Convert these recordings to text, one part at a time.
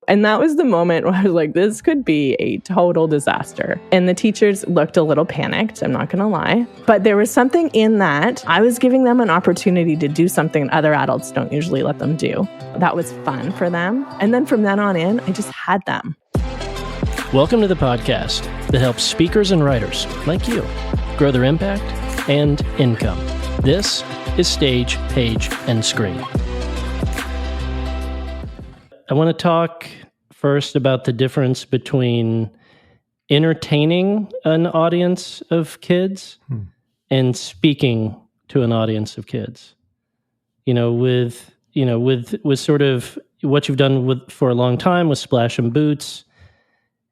And that was the moment where I was like, this could be a total disaster. And the teachers looked a little panicked, I'm not going to lie. But there was something in that. I was giving them an opportunity to do something other adults don't usually let them do. That was fun for them. And then from then on in, I just had them. Welcome to the podcast that helps speakers and writers like you grow their impact and income. This is Stage, Page, and Screen. I want to talk first about the difference between entertaining an audience of kids and speaking to an audience of kids. With sort of what you've done for a long time with Splash and Boots.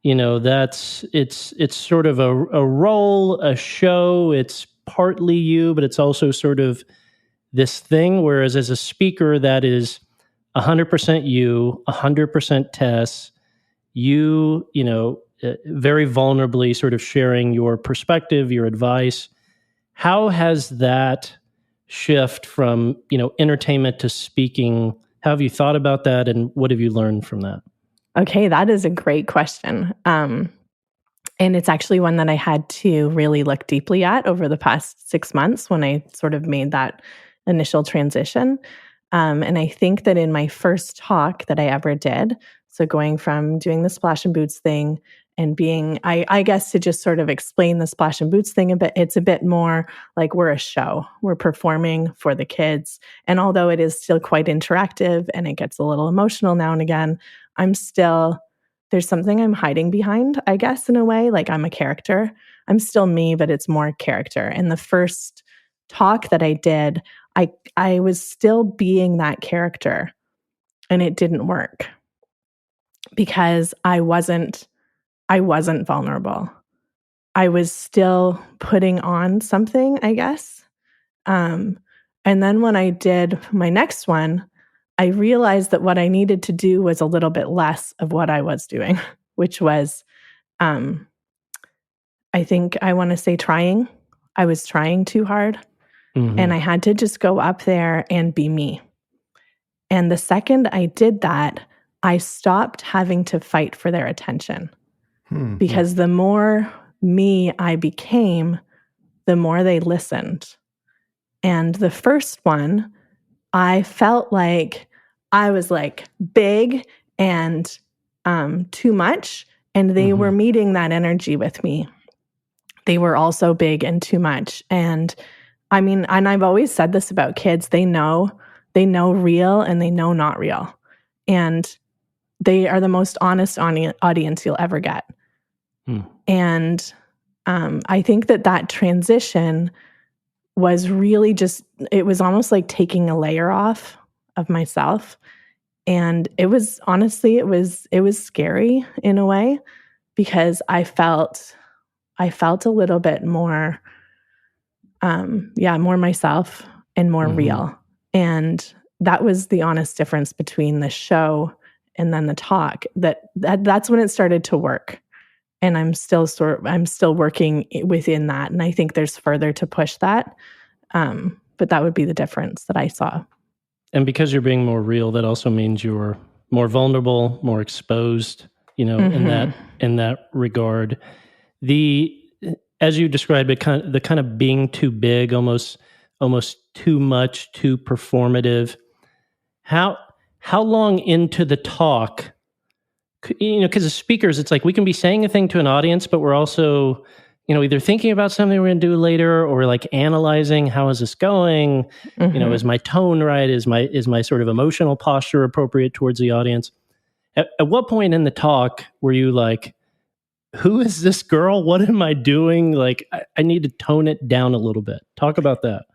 It's sort of a role, a show. It's partly you, but it's also sort of this thing. Whereas as a speaker, that is 100% you, 100% Taes, you very vulnerably sort of sharing your perspective, your advice. How has that shift from, entertainment to speaking, how have you thought about that, and what have you learned from that? Okay, that is a great question. And it's actually one that I had to really look deeply at over the past 6 months when I sort of made that initial transition. And I think that in my first talk that I ever did, so going from doing the Splash and Boots thing and being, I guess to just sort of explain the Splash and Boots thing a bit, it's a bit more like we're a show. We're performing for the kids. And although it is still quite interactive and it gets a little emotional now and again, there's something I'm hiding behind, I guess, in a way. Like I'm a character. I'm still me, but it's more character. And the first talk that I did, I was still being that character, and it didn't work because I wasn't vulnerable. I was still putting on something, I guess. And then when I did my next one, I realized that what I needed to do was a little bit less of what I was doing, which was, I think I want to say trying. I was trying too hard. Mm-hmm. And I had to just go up there and be me. And the second I did that, I stopped having to fight for their attention. Because the more me I became, the more they listened. And the first one, I felt like I was like big and too much, and they were meeting that energy with me. They were also big and too much. And I mean, and I've always said this about kids, they know real and they know not real. And they are the most honest audience you'll ever get. And I think that transition was really it was almost like taking a layer off of myself. And it was honestly, it was scary in a way, because I felt a little bit more, more myself and more real. And that was the honest difference between the show and then the talk. That's when it started to work. And I'm still working within that. And I think there's further to push that. But that would be the difference that I saw. And because you're being more real, that also means you're more vulnerable, more exposed, in that regard. As you described it, the kind of being too big, almost too much, too performative. How long into the talk? Because as speakers, it's like we can be saying a thing to an audience, but we're also, either thinking about something we're going to do later, or like analyzing, how is this going? Is my tone right? Is my sort of emotional posture appropriate towards the audience? At what point in the talk were you like, who is this girl? What am I doing? Like, I need to tone it down a little bit. Talk about that.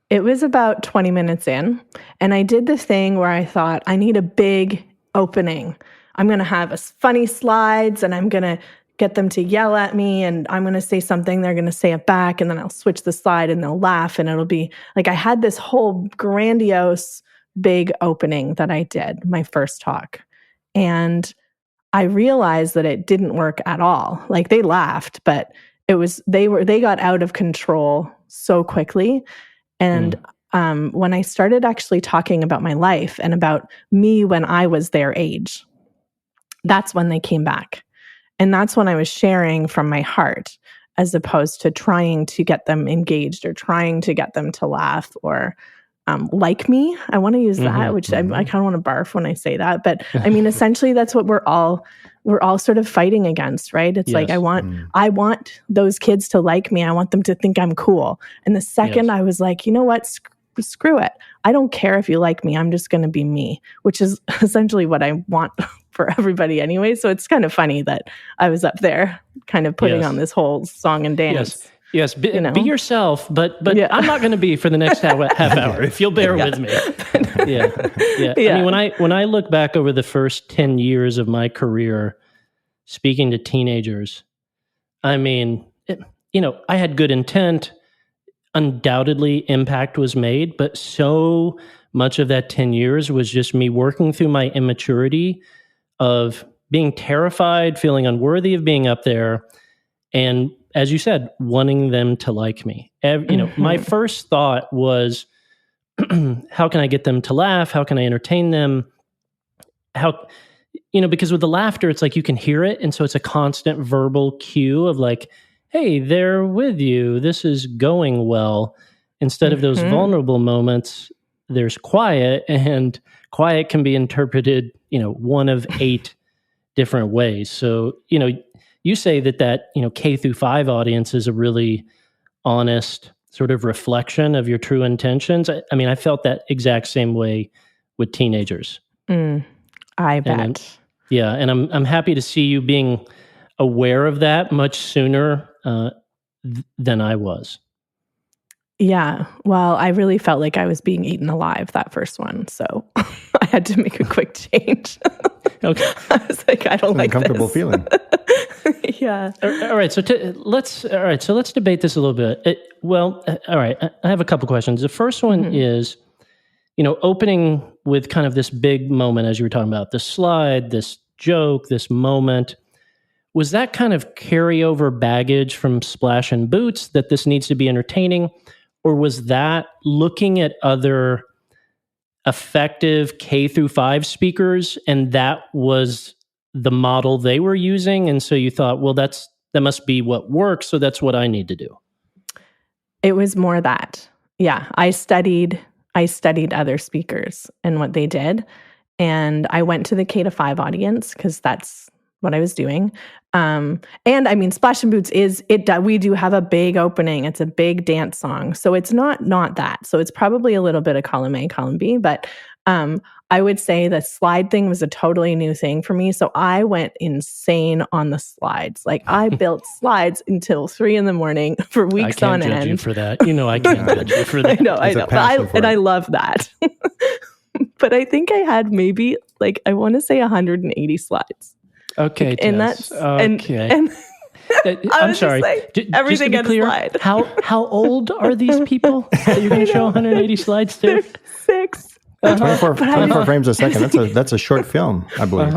It was about 20 minutes in, and I did the thing where I thought, I need a big opening. I'm going to have funny slides, and I'm going to get them to yell at me, and I'm going to say something, they're going to say it back, and then I'll switch the slide and they'll laugh, and it'll be like I had this whole grandiose big opening that I did, my first talk. And I realized that it didn't work at all. Like they laughed, but they got out of control so quickly. And when I started actually talking about my life and about me when I was their age, that's when they came back. And that's when I was sharing from my heart, as opposed to trying to get them engaged or trying to get them to laugh or like me. I want to use that, which I kind of want to barf when I say that. But I mean, essentially, that's what we're all sort of fighting against, right? It's like, I want those kids to like me. I want them to think I'm cool. And the second I was like, you know what? Screw it. I don't care if you like me. I'm just going to be me, which is essentially what I want for everybody anyway. So it's kind of funny that I was up there kind of putting on this whole song and dance. Yes. Be yourself, but I'm not going to be for the next half hour, if you'll bear with me. Yeah. I mean, when I look back over the first 10 years of my career speaking to teenagers, I mean, I had good intent. Undoubtedly, impact was made, but so much of that 10 years was just me working through my immaturity of being terrified, feeling unworthy of being up there, and, as you said, wanting them to like me. My first thought was, how can I get them to laugh? How can I entertain them? Because with the laughter, it's like you can hear it, and so it's a constant verbal cue of like, hey, they're with you. This is going well. Instead of those vulnerable moments, there's quiet, and quiet can be interpreted, one of 8 different ways. So, you say that K through 5 audience is a really honest sort of reflection of your true intentions. I mean, I felt that exact same way with teenagers. I bet. And I'm happy to see you being aware of that much sooner than I was. Yeah. Well, I really felt like I was being eaten alive that first one. So I had to make a quick change. Okay. I was like, I don't like this. Uncomfortable feeling. Yeah. All right. So let's debate this a little bit. All right. I have a couple questions. The first one is, opening with kind of this big moment, as you were talking about, this slide, this joke, this moment. Was that kind of carryover baggage from Splash and Boots that this needs to be entertaining? Or was that looking at other effective K through 5 speakers, and that was the model they were using? And so you thought, well, that must be what works, so that's what I need to do. It was more that. Yeah, I studied other speakers and what they did. And I went to the K to 5 audience because that's what I was doing. And I mean, Splash and Boots we do have a big opening. It's a big dance song. So it's not that. So it's probably a little bit of column A, column B, but I would say the slide thing was a totally new thing for me. So I went insane on the slides. Like I built slides until 3 a.m. for weeks on end. I can't judge you for that. I can't judge you for that. I know. I love that. But I think I had maybe I want to say 180 slides. Okay, and that's okay. And I'm sorry. Everything just to be clear, slide. How old are these people that you're going to show 180 slides to? They're 6. 24 frames a second. That's a short film, I believe.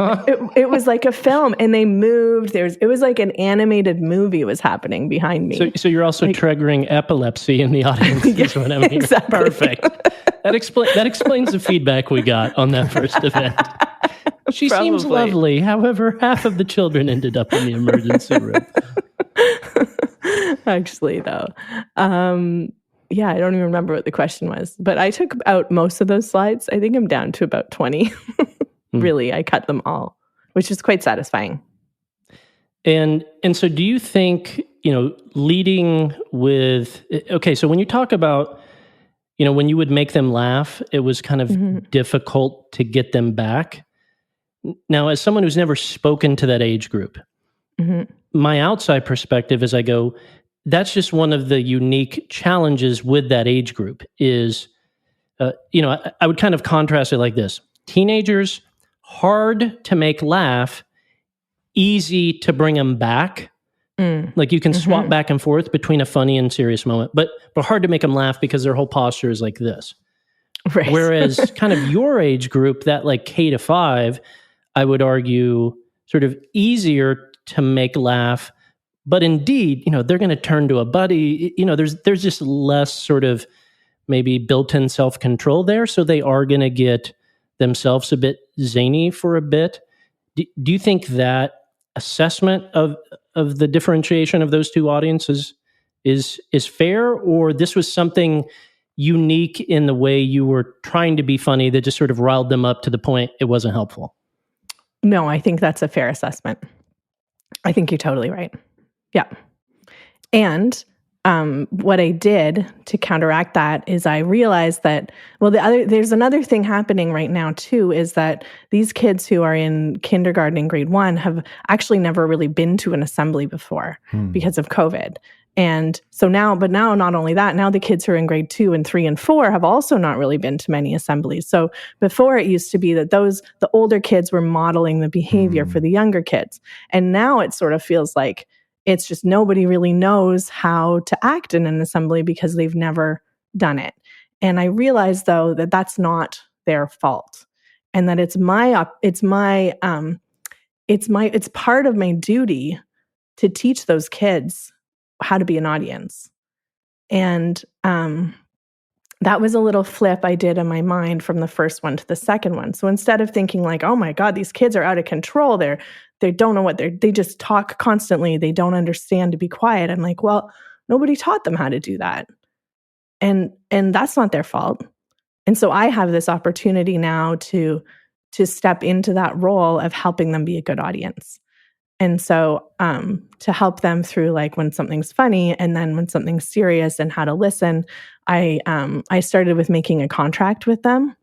It was like a film, and they moved. It was like an animated movie was happening behind me. So you're also triggering epilepsy in the audience. Is what I mean. Exactly. Perfect. That explains the feedback we got on that first event. She seems lovely. However, half of the children ended up in the emergency room. Actually, though. Yeah, I don't even remember what the question was, but I took out most of those slides. I think I'm down to about 20. Really, I cut them all, which is quite satisfying. And so do you think, leading with, okay, so when you talk about, when you would make them laugh, it was kind of difficult to get them back. Now, as someone who's never spoken to that age group, my outside perspective as I go, that's just one of the unique challenges with that age group is, I would kind of contrast it like this. Teenagers, hard to make laugh, easy to bring them back. Like you can swap back and forth between a funny and serious moment, but hard to make them laugh because their whole posture is like this. Right. Whereas kind of your age group, that like K to 5, I would argue sort of easier to make laugh. But indeed, they're going to turn to a buddy. There's just less sort of maybe built-in self-control there. So they are going to get themselves a bit zany for a bit. Do you think that assessment of the differentiation of those two audiences is fair, or this was something unique in the way you were trying to be funny that just sort of riled them up to the point it wasn't helpful? No, I think that's a fair assessment. I think you're totally right. Yeah. And what I did to counteract that is I realized that, well, there's another thing happening right now too, is that these kids who are in kindergarten and grade 1 have actually never really been to an assembly before because of COVID. And so now not only that, now the kids who are in grade 2 and 3 and 4 have also not really been to many assemblies. So before it used to be that the older kids were modeling the behavior for the younger kids. And now it sort of feels like it's just nobody really knows how to act in an assembly because they've never done it. And I realized though that that's not their fault, and that it's part of my duty to teach those kids how to be an audience. And that was a little flip I did in my mind from the first one to the second one. So instead of thinking like, oh my God, these kids are out of control, they don't know they just talk constantly, they don't understand to be quiet. I'm like, well, nobody taught them how to do that. And that's not their fault. And so I have this opportunity now to step into that role of helping them be a good audience. And so to help them through like when something's funny and then when something's serious and how to listen, I started with making a contract with them,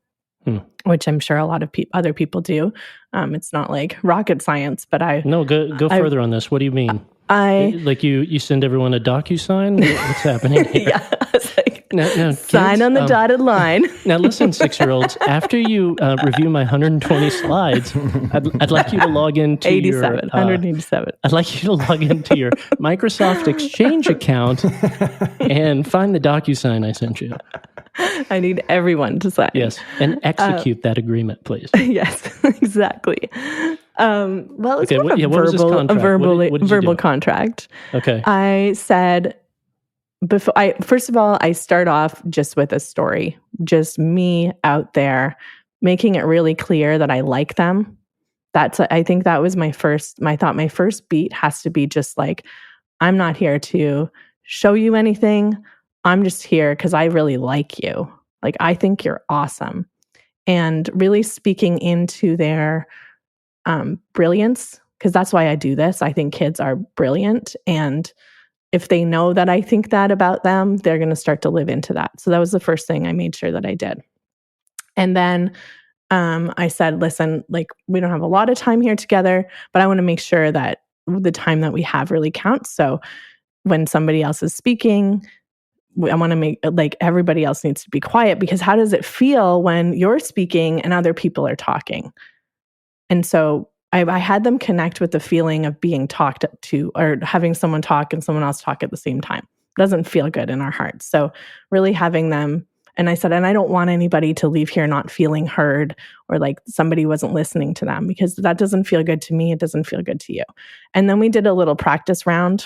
which I'm sure a lot of other people do. It's not like rocket science, but go further on this. What do you mean? Like you send everyone a DocuSign? What's happening here? Yeah, it's like now, sign kids, on the dotted line. Now listen, 6-year-olds, after you review my 120 slides, I'd like you to log into 187. I'd like you to log into your Microsoft Exchange account and find the DocuSign I sent you. I need everyone to sign. Yes, and execute that agreement, please. Yes, exactly. Well, it's kind of a verbal contract. Okay. I said first of all, I start off just with a story, just me out there, making it really clear that I like them. I think that was my first beat has to be just like, I'm not here to show you anything. I'm just here because I really like you. Like, I think you're awesome. And really speaking into their brilliance, because that's why I do this. I think kids are brilliant. And if they know that I think that about them, they're going to start to live into that. So that was the first thing I made sure that I did. And then I said, listen, like, we don't have a lot of time here together, but I want to make sure that the time that we have really counts. So when somebody else is speaking, I want to make like everybody else needs to be quiet, because how does it feel when you're speaking and other people are talking? And so I had them connect with the feeling of being talked to, or having someone talk and someone else talk at the same time. It doesn't feel good in our hearts. So really having them, and I said, and I don't want anybody to leave here not feeling heard or like somebody wasn't listening to them, because that doesn't feel good to me. It doesn't feel good to you. And then we did a little practice round.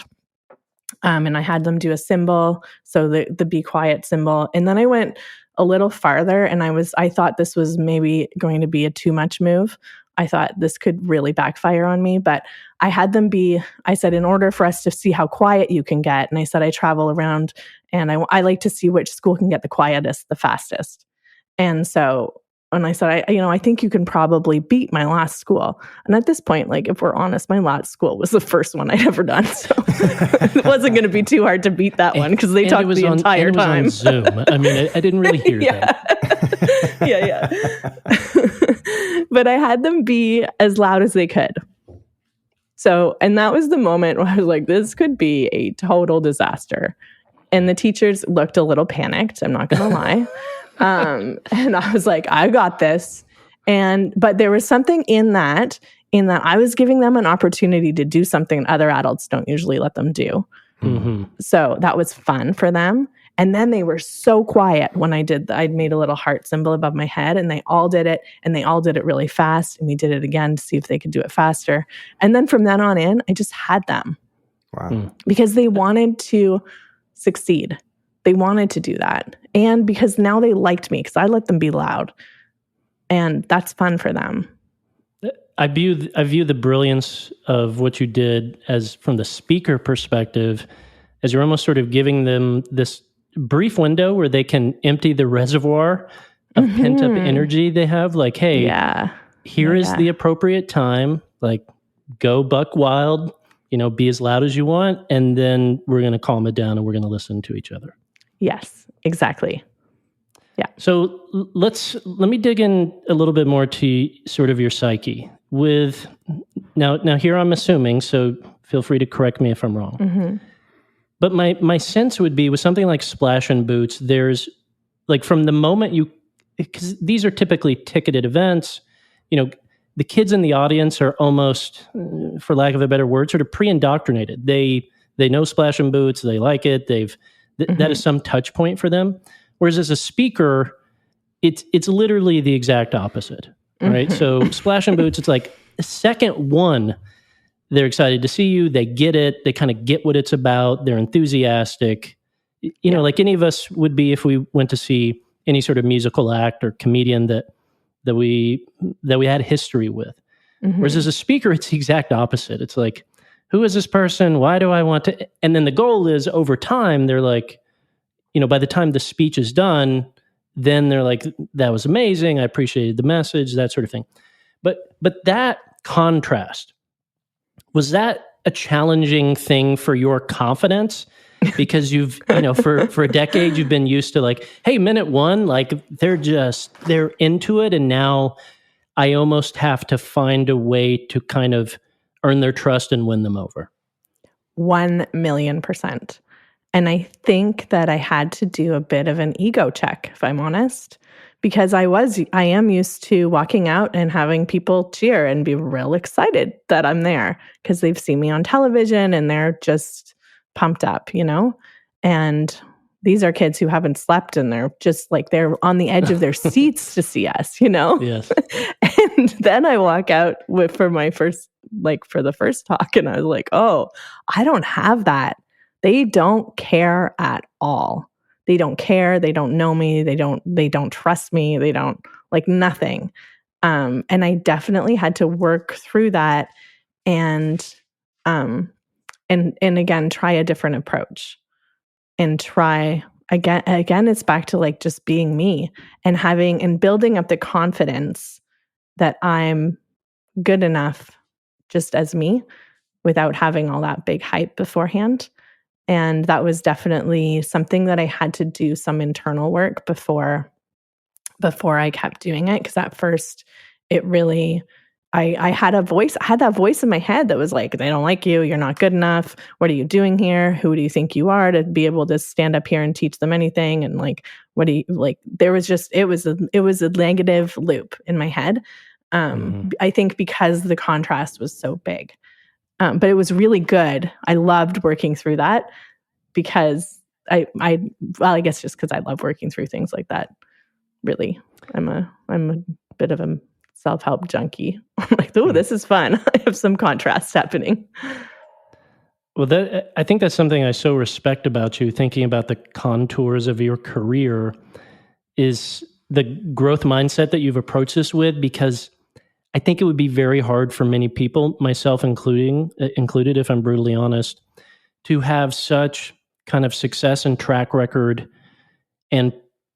And I had them do a symbol, so the be quiet symbol. And then I went a little farther, and I thought this was maybe going to be a too much move. I thought this could really backfire on me, but I said, in order for us to see how quiet you can get, and I said, I travel around and I like to see which school can get the quietest, the fastest. And so, and I said, I think you can probably beat my last school. And at this point, like, if we're honest, my last school was the first one I'd ever done. So it wasn't going to be too hard to beat that one, because they talked the entire time. It was on Zoom. I mean, I didn't really hear that. Yeah. But I had them be as loud as they could. So, and that was the moment where I was like, this could be a total disaster. And the teachers looked a little panicked, I'm not going to lie. And I was like, I got this. But there was something in that I was giving them an opportunity to do something other adults don't usually let them do. Mm-hmm. So that was fun for them. And then they were so quiet when I'd made a little heart symbol above my head, and they all did it, and they all did it really fast. And we did it again to see if they could do it faster. And then from then on in, I just had them. Wow. Because they wanted to succeed. They wanted to do that. And because now they liked me, because I let them be loud. And that's fun for them. I view the brilliance of what you did as from the speaker perspective, as you're almost sort of giving them this brief window where they can empty the reservoir of pent up energy they have. Like, hey, here is the appropriate time. Like, go buck wild, be as loud as you want. And then we're going to calm it down and we're going to listen to each other. Yes, exactly. Yeah. So let me dig in a little bit more to sort of your psyche with now here I'm assuming, so feel free to correct me if I'm wrong. Mm-hmm. But my sense would be with something like Splash and Boots, there's like from the moment because these are typically ticketed events, the kids in the audience are almost, for lack of a better word, sort of pre-indoctrinated. They know Splash and Boots, they like it, that is some touch point for them. Whereas as a speaker, it's literally the exact opposite, right? So Splash and Boots, it's like second one, they're excited to see you. They get it. They kind of get what it's about. They're enthusiastic. Like any of us would be if we went to see any sort of musical act or comedian that we had history with. Whereas as a speaker, it's the exact opposite. It's like, who is this person? Why do I want to? And then the goal is over time, they're like, by the time the speech is done, then they're like, that was amazing. I appreciated the message, that sort of thing. But that contrast, was that a challenging thing for your confidence? Because you've, for a decade, you've been used to like, hey, minute one, like they're into it. And now I almost have to find a way to kind of earn their trust and win them over. 1,000,000%. And I think that I had to do a bit of an ego check, if I'm honest, because I am used to walking out and having people cheer and be real excited that I'm there because they've seen me on television and they're just pumped up, and these are kids who haven't slept and they're just like, they're on the edge of their seats to see us, Yes. And then I walk out for the first talk and I was like, oh, I don't have that. They don't care at all. They don't care. They don't know me. They don't trust me. They don't like nothing. And I definitely had to work through that and again, try a different approach and try again, it's back to like just being me and having and building up the confidence that I'm good enough just as me without having all that big hype beforehand. And that was definitely something that I had to do some internal work before I kept doing it. Because at first it really, I had that voice in my head that was like, they don't like you. You're not good enough. What are you doing here? Who do you think you are to be able to stand up here and teach them anything? And like, what do you like? There was just, it was a negative loop in my head. I think because the contrast was so big. But it was really good. I loved working through that because I guess just because I love working through things like that. Really, I'm a bit of a self-help junkie. I'm like, oh, this is fun. I have some contrast happening. Well, I think that's something I so respect about you, thinking about the contours of your career, is the growth mindset that you've approached this with, because I think it would be very hard for many people, myself included, if I'm brutally honest, to have such kind of success and track record and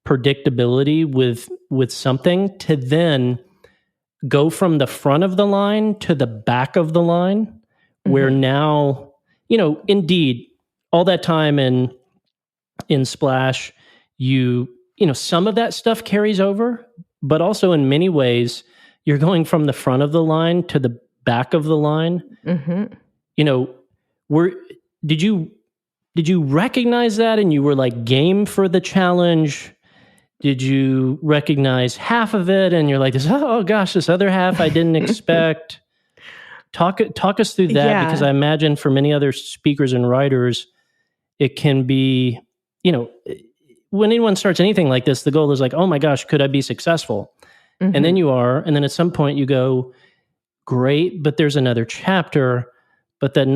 predictability with something to then go from the front of the line to the back of the line, where now, indeed, all that time in Splash, some of that stuff carries over, but also in many ways, you're going from the front of the line to the back of the line. Did you recognize that and you were like game for the challenge? Did you recognize half of it and you're like, this other half I didn't expect? Talk us through that, because I imagine for many other speakers and writers, it can be, when anyone starts anything like this, the goal is like, oh my gosh, could I be successful? And then you are, and then at some point you go, great, but there's another chapter, but that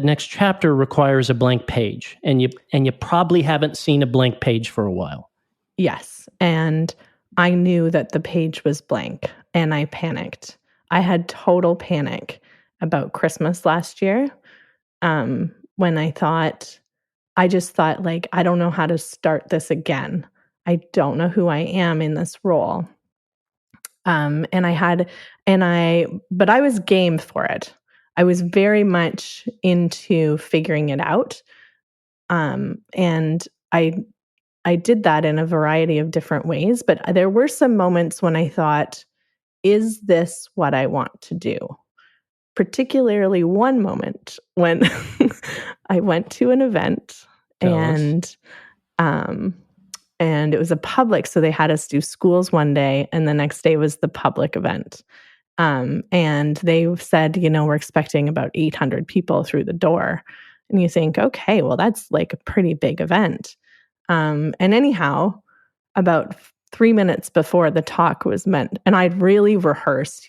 next chapter requires a blank page, and you probably haven't seen a blank page for a while. Yes, and I knew that the page was blank, and I panicked. I had total panic about Christmas last year, when I just thought, like, I don't know how to start this again. I don't know who I am in this role. And I had, but I was game for it. I was very much into figuring it out. And I did that in a variety of different ways, but there were some moments when I thought, is this what I want to do? Particularly one moment when I went to an event Tell us. and it was a public, so they had us do schools one day, and the next day was the public event. And they said, we're expecting about 800 people through the door. And you think, okay, well, that's like a pretty big event. And anyhow, about 3 minutes before the talk was meant, and I'd really rehearsed,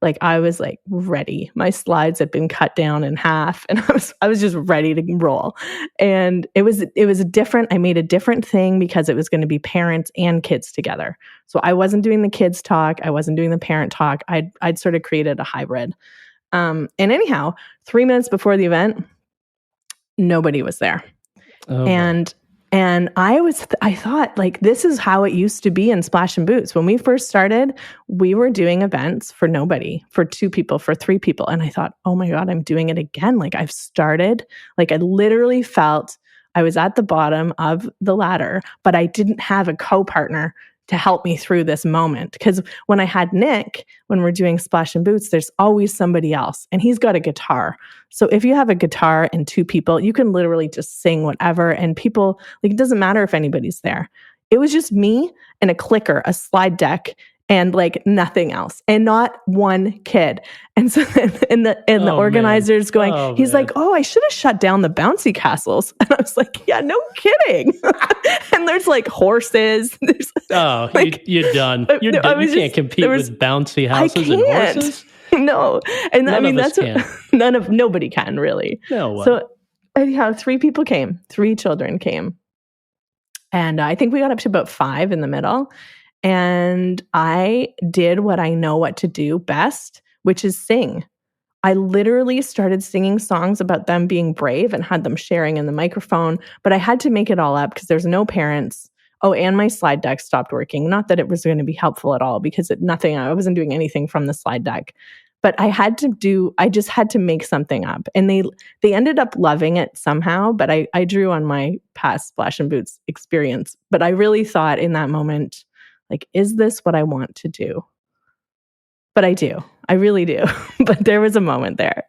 like I was like ready. My slides had been cut down in half, and I was just ready to roll. And it was I made a different thing because it was going to be parents and kids together. So I wasn't doing the kids talk, I wasn't doing the parent talk. I'd sort of created a hybrid. And anyhow, 3 minutes before the event, nobody was there. Oh, And I thought, like, this is how it used to be in Splash and Boots. When we first started, we were doing events for nobody, for 2 people, for 3 people. And I thought, oh my God, I'm doing it again. Like, I've started, like, I literally felt I was at the bottom of the ladder, but I didn't have a co-partner to help me through this moment. Because when I had Nick, when we're doing Splash and Boots, there's always somebody else, and he's got a guitar. So if you have a guitar and 2 people, you can literally just sing whatever, and people, like, it doesn't matter if anybody's there. It was just me and a clicker, a slide deck, and like nothing else, and not one kid. And so the organizers going, he's like, oh, I should have shut down the bouncy castles. And I was like, yeah, no kidding. And there's like horses. There's, you're done. You're done. You can't compete with bouncy houses and horses. No. And I mean, that's nobody can really. No one. So anyhow, 3 people came, 3 children came. And I think we got up to about 5 in the middle. And I did what I know what to do best, which is sing. I literally started singing songs about them being brave and had them sharing in the microphone, but I had to make it all up because there's no parents. Oh, and my slide deck stopped working. Not that it was going to be helpful at all because I wasn't doing anything from the slide deck. But I just had to make something up. And they ended up loving it somehow, but I drew on my past Splash and Boots experience. But I really thought in that moment, like, is this what I want to do? But I do. I really do. But there was a moment there.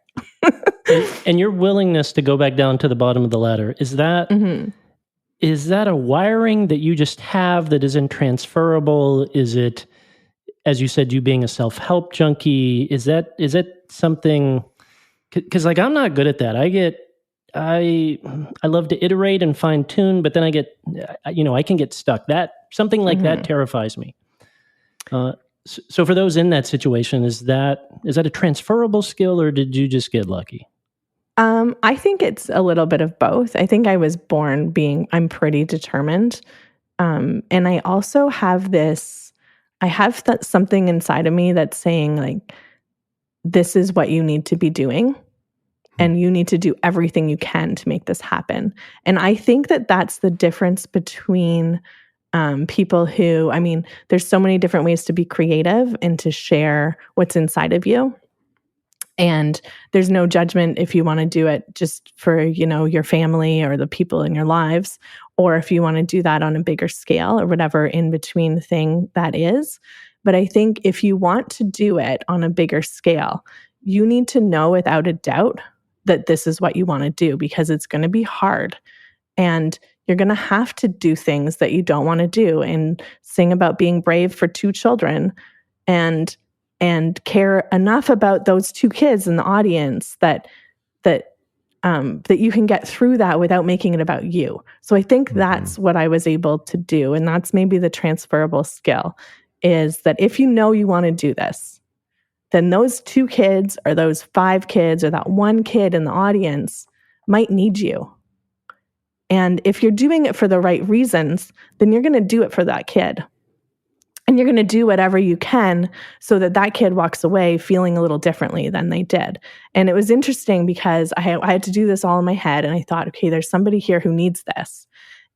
and your willingness to go back down to the bottom of the ladder, is that a wiring that you just have that isn't transferable? Is it, as you said, you being a self-help junkie? Is that something? Because like I'm not good at that. I love to iterate and fine tune, but then I can get stuck. Something like that terrifies me. So for those in that situation, is that a transferable skill, or did you just get lucky? I think it's a little bit of both. I think I was born I'm pretty determined. And I also have something inside of me that's saying, like, this is what you need to be doing. And you need to do everything you can to make this happen. And I think that that's the difference between people who, I mean, there's so many different ways to be creative and to share what's inside of you. And there's no judgment if you want to do it just for, your family or the people in your lives, or if you want to do that on a bigger scale or whatever in between thing that is. But I think if you want to do it on a bigger scale, you need to know without a doubt that this is what you want to do, because it's going to be hard. And you're going to have to do things that you don't want to do and sing about being brave for 2 children and care enough about those 2 kids in the audience that you can get through that without making it about you. So I think that's what I was able to do. And that's maybe the transferable skill, is that if you know you want to do this, then those 2 kids or those 5 kids or that 1 kid in the audience might need you. And if you're doing it for the right reasons, then you're going to do it for that kid. And And you're going to do whatever you can so that that kid walks away feeling a little differently than they did. And it was interesting because I had to do this all in my head. And I thought, okay, there's somebody here who needs this.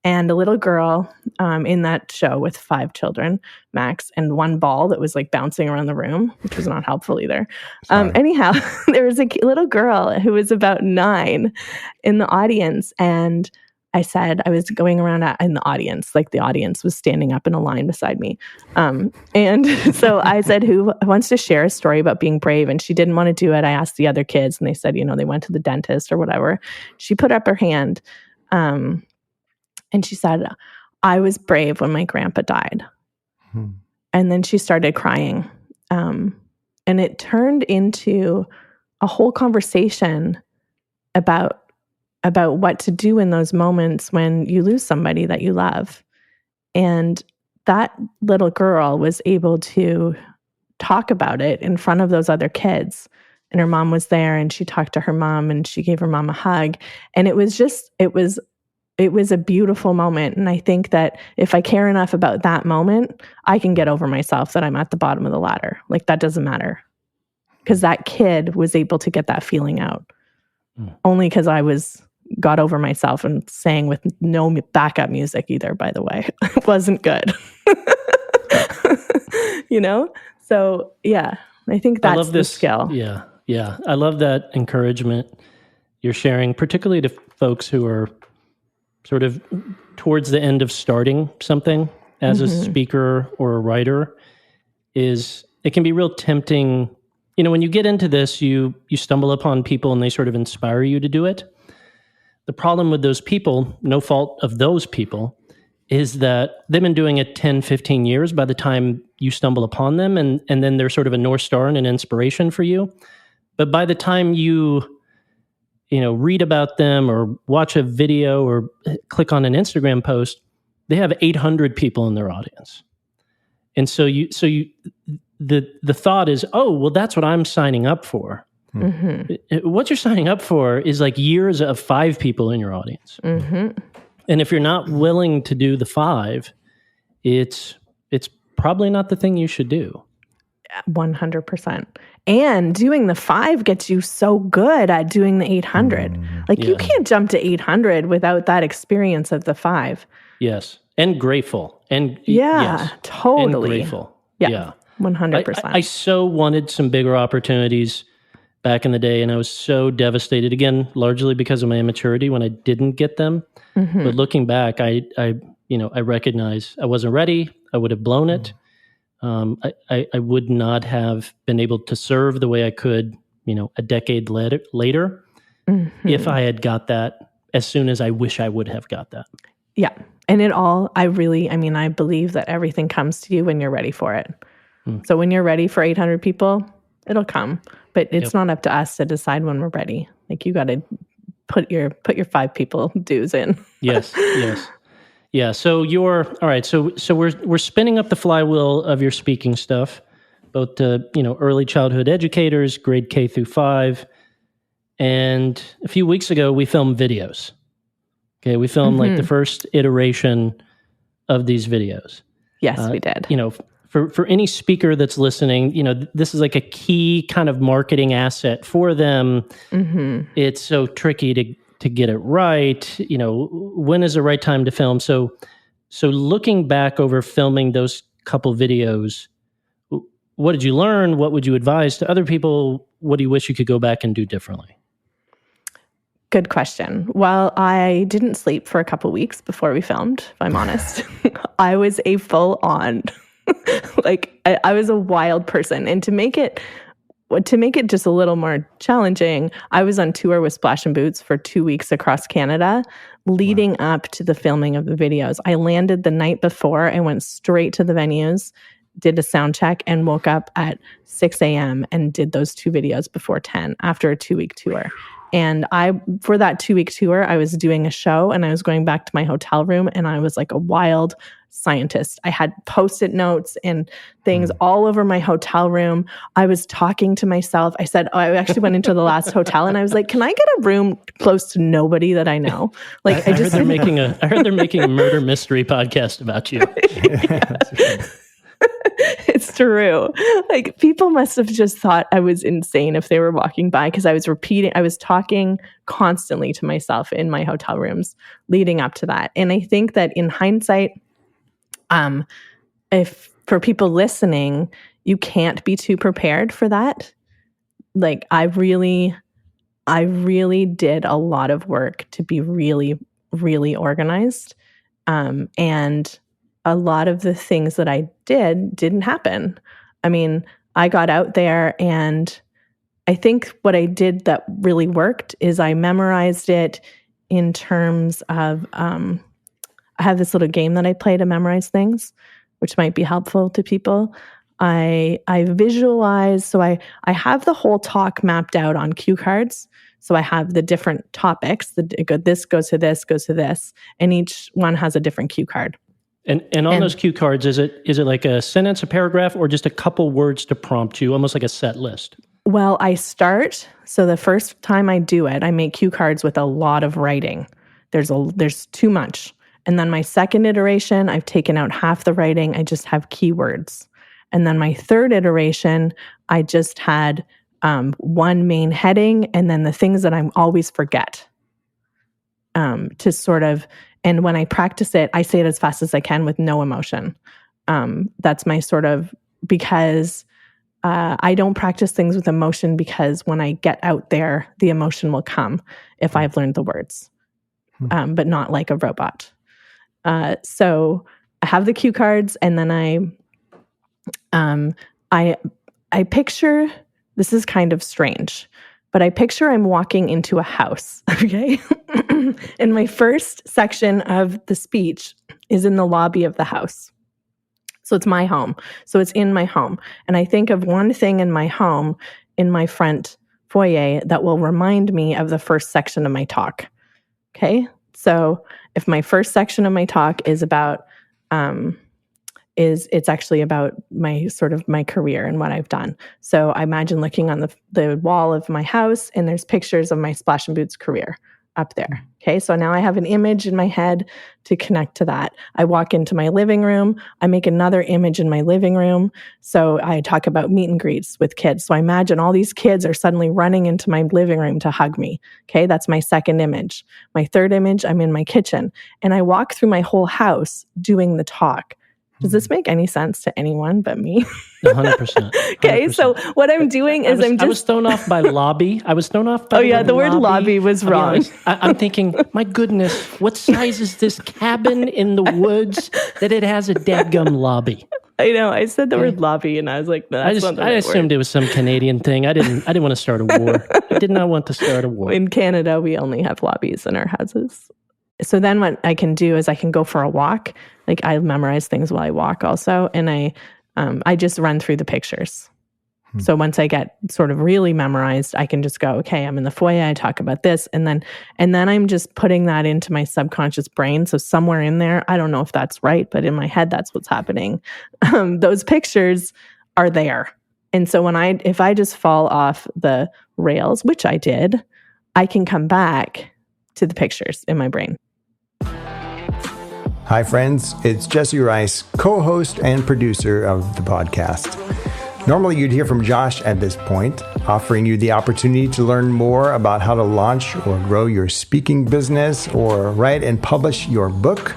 And a little girl in that show with 5 children, max, and 1 ball that was like bouncing around the room, which was not helpful either. Anyhow, there was a little girl who was about 9 in the audience. And I said, I was going around in the audience, like the audience was standing up in a line beside me. And so I said, who wants to share a story about being brave? And she didn't want to do it. I asked the other kids and they said, they went to the dentist or whatever. She put up her hand and she said, I was brave when my grandpa died. And then she started crying. And it turned into a whole conversation about what to do in those moments when you lose somebody that you love. And that little girl was able to talk about it in front of those other kids. And her mom was there and she talked to her mom and she gave her mom a hug. And it was a beautiful moment. And I think that if I care enough about that moment, I can get over myself that I'm at the bottom of the ladder. Like that doesn't matter. Because that kid was able to get that feeling out. Only because I got over myself and sang with no backup music either, by the way. It wasn't good. So yeah, I think that's I love this skill. Yeah. I love that encouragement you're sharing, particularly to folks who are sort of towards the end of starting something as a speaker or a writer. It can be real tempting. When you get into this, you stumble upon people and they sort of inspire you to do it. The problem with those people, no fault of those people, is that they've been doing it 10, 15 years by the time you stumble upon them, and then they're sort of a North Star and an inspiration for you. But by the time you read about them or watch a video or click on an Instagram post, they have 800 people in their audience. And so the thought is, oh, well, that's what I'm signing up for. What you're signing up for is like years of 5 people in your audience. And if you're not willing to do the 5, it's probably not the thing you should do. 100%. And doing the 5 gets you so good at doing the 800. You can't jump to 800 without that experience of the 5. Yes. And grateful. And yes. Totally. And grateful. Yeah. 100%. I so wanted some bigger opportunities back in the day, and I was so devastated, again, largely because of my immaturity when I didn't get them. But looking back, I recognize I wasn't ready. I would have blown it. I would not have been able to serve the way I could, a decade later if I had got that as soon as I wish I would have got that. Yeah. And I believe that everything comes to you when you're ready for it. So when you're ready for 800 people, it'll come. But it's not up to us to decide when we're ready. Like you got to put your 5 people dues in. Yes. Yeah. So all right. So we're spinning up the flywheel of your speaking stuff, both to, early childhood educators, grade K through 5. And a few weeks ago, we filmed videos. Okay. We filmed like the first iteration of these videos. Yes, we did. For any speaker that's listening, this is like a key kind of marketing asset for them. It's so tricky to get it right. When is the right time to film? So looking back over filming those couple videos, what did you learn? What would you advise to other people? What do you wish you could go back and do differently? Good question. Well, I didn't sleep for a couple weeks before we filmed, if I'm honest. I was a full on, I was a wild person. And to make it just a little more challenging, I was on tour with Splash and Boots for 2 weeks across Canada, leading up to the filming of the videos. I landed the night before and went straight to the venues, did a sound check, and woke up at 6 a.m. and did those 2 videos before 10 after a 2-week tour. And for that 2-week tour, I was doing a show and I was going back to my hotel room and I was like a wild scientist. I had Post-it notes and things all over my hotel room. I was talking to myself. I said, I actually went into the last hotel and I was like, can I get a room close to nobody that I know? I heard they're making a murder mystery podcast about you. It's true. Like, people must have just thought I was insane if they were walking by, because I was talking constantly to myself in my hotel rooms leading up to that. And I think that in hindsight, if for people listening, you can't be too prepared for that. Like, I really did a lot of work to be really, really organized. And a lot of the things that I didn't happen. I mean, I got out there, and I think what I did that really worked is I memorized it in terms of, I have this little game that I play to memorize things, which might be helpful to people. I visualize, so I have the whole talk mapped out on cue cards. So I have the different topics. This goes to this, goes to this, and each one has a different cue card. And on those cue cards, is it like a sentence, a paragraph, or just a couple words to prompt you, almost like a set list? Well, I start. So the first time I do it, I make cue cards with a lot of writing. There's too much. And then my second iteration, I've taken out half the writing. I just have keywords. And then my third iteration, I just had one main heading, and then the things that I always forget to sort of, and when I practice it, I say it as fast as I can with no emotion. That's my sort of, because I don't practice things with emotion, because when I get out there, the emotion will come if I've learned the words, but not like a robot. So I have the cue cards, and then I picture, this is kind of strange, but I picture I'm walking into a house, okay? And my first section of the speech is in the lobby of the house. So it's my home. So it's in my home. And I think of one thing in my home, in my front foyer, that will remind me of the first section of my talk. Okay? So if my first section of my talk is about, it's actually about my sort of my career and what I've done. So I imagine looking on the wall of my house, and there's pictures of my Splash and Boots career up there. Okay, so now I have an image in my head to connect to that. I walk into my living room, I make another image in my living room. So I talk about meet and greets with kids. So I imagine all these kids are suddenly running into my living room to hug me. Okay, that's my second image. My third image, I'm in my kitchen, and I walk through my whole house doing the talk. Does this make any sense to anyone but me? 100%. Okay, so what I'm doing is I was thrown off by lobby. I was thrown off by the word lobby was wrong. I'm thinking, my goodness, what size is this cabin in the woods that it has a dadgum lobby? I know. I said the word lobby, and I was like, that's not the right I assumed it was some Canadian thing. I didn't want to start a war. I did not want to start a war. In Canada, we only have lobbies in our houses. So then what I can do is I can go for a walk. Like, I memorize things while I walk also. And I just run through the pictures. So once I get sort of really memorized, I can just go, okay, I'm in the foyer, I talk about this. And then I'm just putting that into my subconscious brain. So somewhere in there, I don't know if that's right, but in my head, that's what's happening. Those pictures are there. And so if I just fall off the rails, which I did, I can come back to the pictures in my brain. Hi, friends. It's Jesse Rice, co-host and producer of the podcast. Normally, you'd hear from Josh at this point, offering you the opportunity to learn more about how to launch or grow your speaking business or write and publish your book.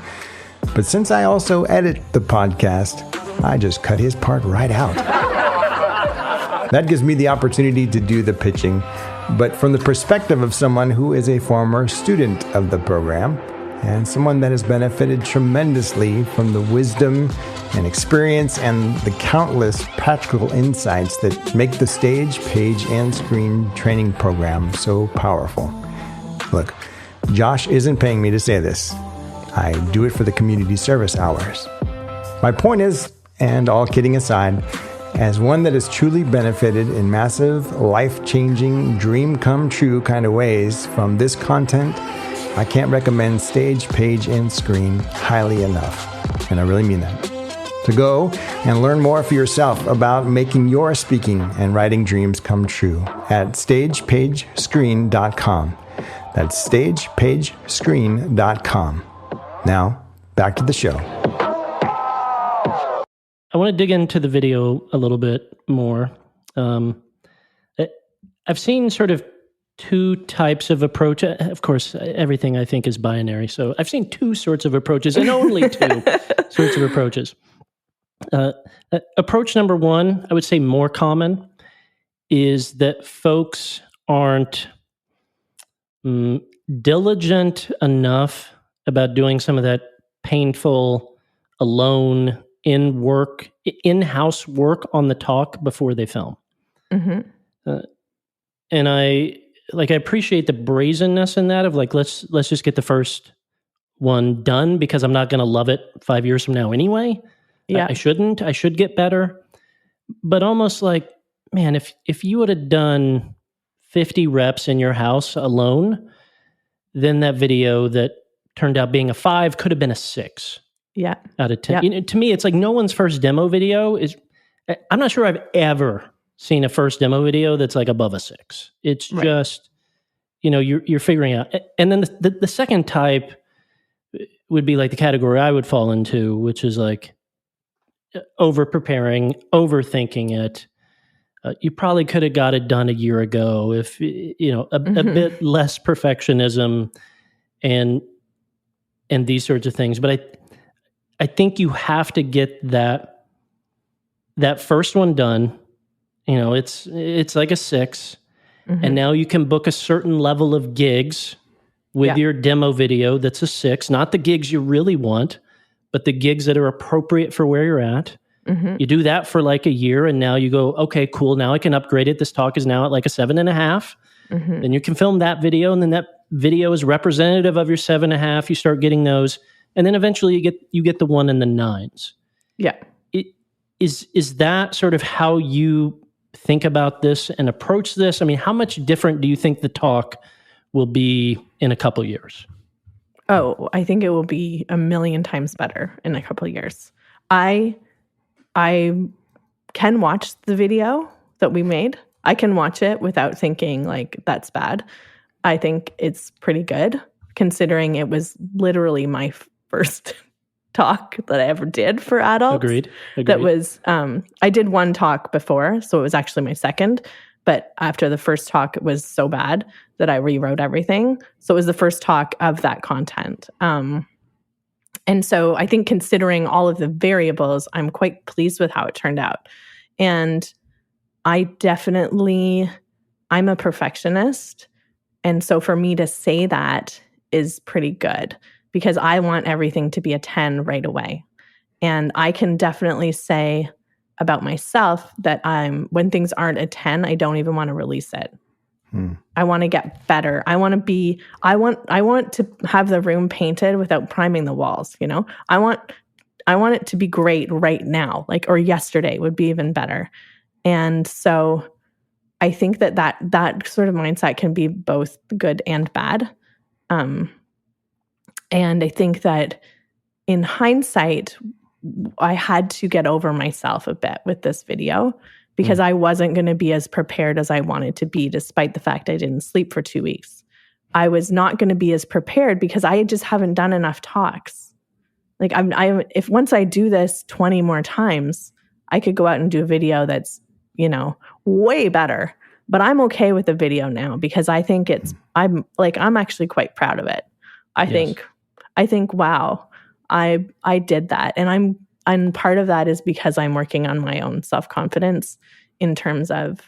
But since I also edit the podcast, I just cut his part right out. That gives me the opportunity to do the pitching, but from the perspective of someone who is a former student of the program, and someone that has benefited tremendously from the wisdom and experience and the countless practical insights that make the Stage, Page, and Screen training program so powerful. Look, Josh isn't paying me to say this. I do it for the community service hours. My point is, and all kidding aside, as one that has truly benefited in massive, life-changing, dream-come-true kind of ways from this content, I can't recommend Stage, Page, and Screen highly enough. And I really mean that. To go and learn more for yourself about making your speaking and writing dreams come true at stagepagescreen.com. That's stagepagescreen.com. Now, back to the show. I want to dig into the video a little bit more. I've seen sort of two types of approach. Of course, everything I think is binary. So I've seen two sorts of approaches, and only two sorts of approaches. Approach number one, I would say more common, is that folks aren't diligent enough about doing some of that painful, alone, in-house work on the talk before they film. Mm-hmm. And I appreciate the brazenness in that of like, let's just get the first one done because I'm not going to love it 5 years from now anyway. Yeah. I should get better. But almost like, man, if you would have done 50 reps in your house alone, then that video that turned out being a 5 could have been a 6. Yeah. Out of 10. Yeah. You know, to me, it's like no one's first demo video is, I'm not sure I've ever seen a first demo video that's like above a 6. It's right. Just, you're figuring out. And then the second type would be like the category I would fall into, which is like over preparing, overthinking it. You probably could have got it done a year ago if, a bit less perfectionism and these sorts of things. But I think you have to get that first one done. It's like a 6. Mm-hmm. And now you can book a certain level of gigs with your demo video that's a 6, not the gigs you really want, but the gigs that are appropriate for where you're at. Mm-hmm. You do that for like a year, and now you go, okay, cool, now I can upgrade it. This talk is now at like a 7.5. Mm-hmm. Then you can film that video, and then that video is representative of your 7.5. You start getting those, and then eventually you get the 1 and the 9s. Yeah. Is that sort of how you think about this and approach this? I mean, how much different do you think the talk will be in a couple years? Oh, I think it will be 1,000,000 times better in a couple of years. I can watch the video that we made. I can watch it without thinking like that's bad. I think it's pretty good considering it was literally my first talk that I ever did for adults. Agreed. That was, I did one talk before, so it was actually my second. But after the first talk, it was so bad that I rewrote everything. So it was the first talk of that content. And so I think considering all of the variables, I'm quite pleased with how it turned out. And I'm a perfectionist. And so for me to say that is pretty good because I want everything to be a 10 right away. And I can definitely say about myself that when things aren't a 10, I don't even want to release it. I want to get better. I want to have the room painted without priming the walls, I want it to be great right now, or yesterday would be even better. And so I think that sort of mindset can be both good and bad. And I think that in hindsight, I had to get over myself a bit with this video because I wasn't going to be as prepared as I wanted to be, despite the fact I didn't sleep for 2 weeks. I was not going to be as prepared because I just haven't done enough talks. If once I do this 20 more times, I could go out and do a video that's, way better. But I'm okay with the video now because I think I'm actually quite proud of it. I think, wow, I did that. And part of that is because I'm working on my own self-confidence in terms of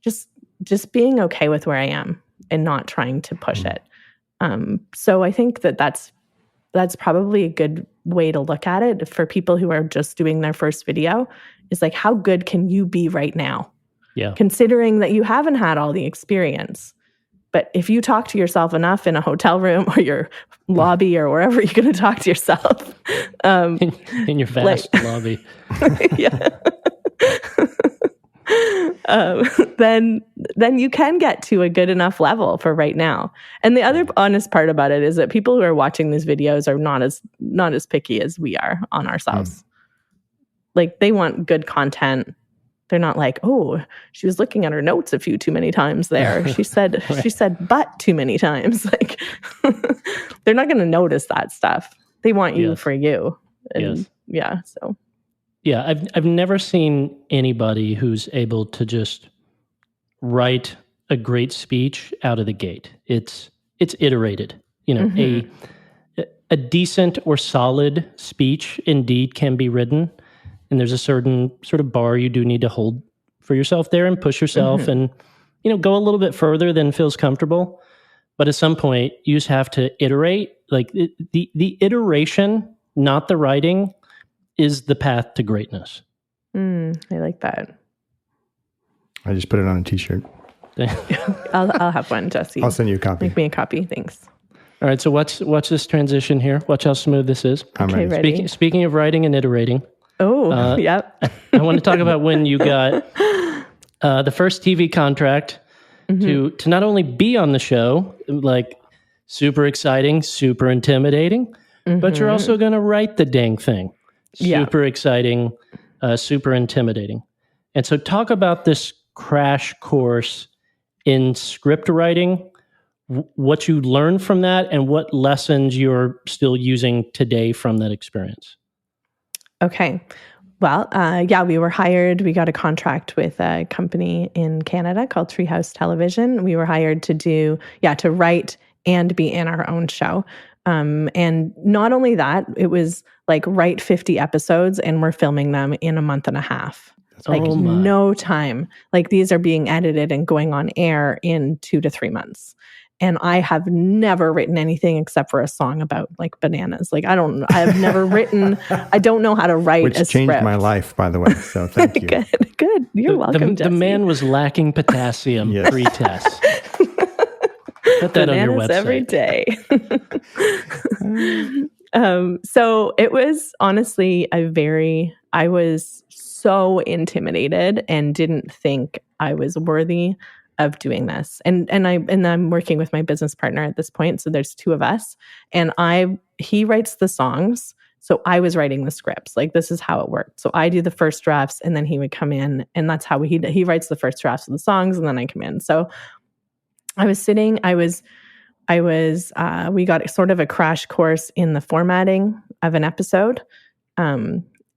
just being okay with where I am and not trying to push it. So I think that's probably a good way to look at it for people who are just doing their first video is like, how good can you be right now? Yeah. Considering that you haven't had all the experience. But if you talk to yourself enough in a hotel room or your lobby or wherever you're going to talk to yourself. In your vast lobby. Yeah. Then you can get to a good enough level for right now. And the other honest part about it is that people who are watching these videos are not as picky as we are on ourselves. They want good content. They're not like, oh, she was looking at her notes a few too many times there. She said Right. She said but too many times. They're not going to notice that stuff. They want you for you. And Yes. yeah, so Yeah, I've never seen anybody who's able to just write a great speech out of the gate. It's iterated. A decent or solid speech indeed can be written, and there's a certain sort of bar you do need to hold for yourself there and push yourself and go a little bit further than feels comfortable. But at some point, you just have to iterate. Like the iteration, not the writing, is the path to greatness. I like that. I just put it on a t-shirt. I'll have one, Jesse. I'll send you a copy. Make me a copy. Thanks. All right, so watch this transition here. Watch how smooth this is. I'm ready. Ready. Speaking of writing and iterating. Oh, yep. I want to talk about when you got the first TV contract to not only be on the show, like super exciting, super intimidating, but you're also going to write the dang thing. Super exciting, super intimidating. And so talk about this crash course in script writing, what you learned from that, and what lessons you're still using today from that experience. Okay. Well, we were hired. We got a contract with a company in Canada called Treehouse Television. We were hired to write and be in our own show. And not only that, it was like write 50 episodes and we're filming them in a month and a half. Like no time. Like these are being edited and going on air in 2 to 3 months. And I have never written anything except for a song about like bananas. Like I have never written, I don't know how to write a script. Which changed my life, by the way. So thank you. Good. You're welcome, Jesse. The man was lacking potassium pre-test. Put that on your website. Every day. So it was honestly I was so intimidated and didn't think I was worthy of doing this. And I'm working with my business partner at this point. So there's 2 of us and he writes the songs. So I was writing the scripts. Like this is how it worked. So I do the first drafts and then he would come in and that's how he writes the first drafts of the songs and then I come in. So we got sort of a crash course in the formatting of an episode,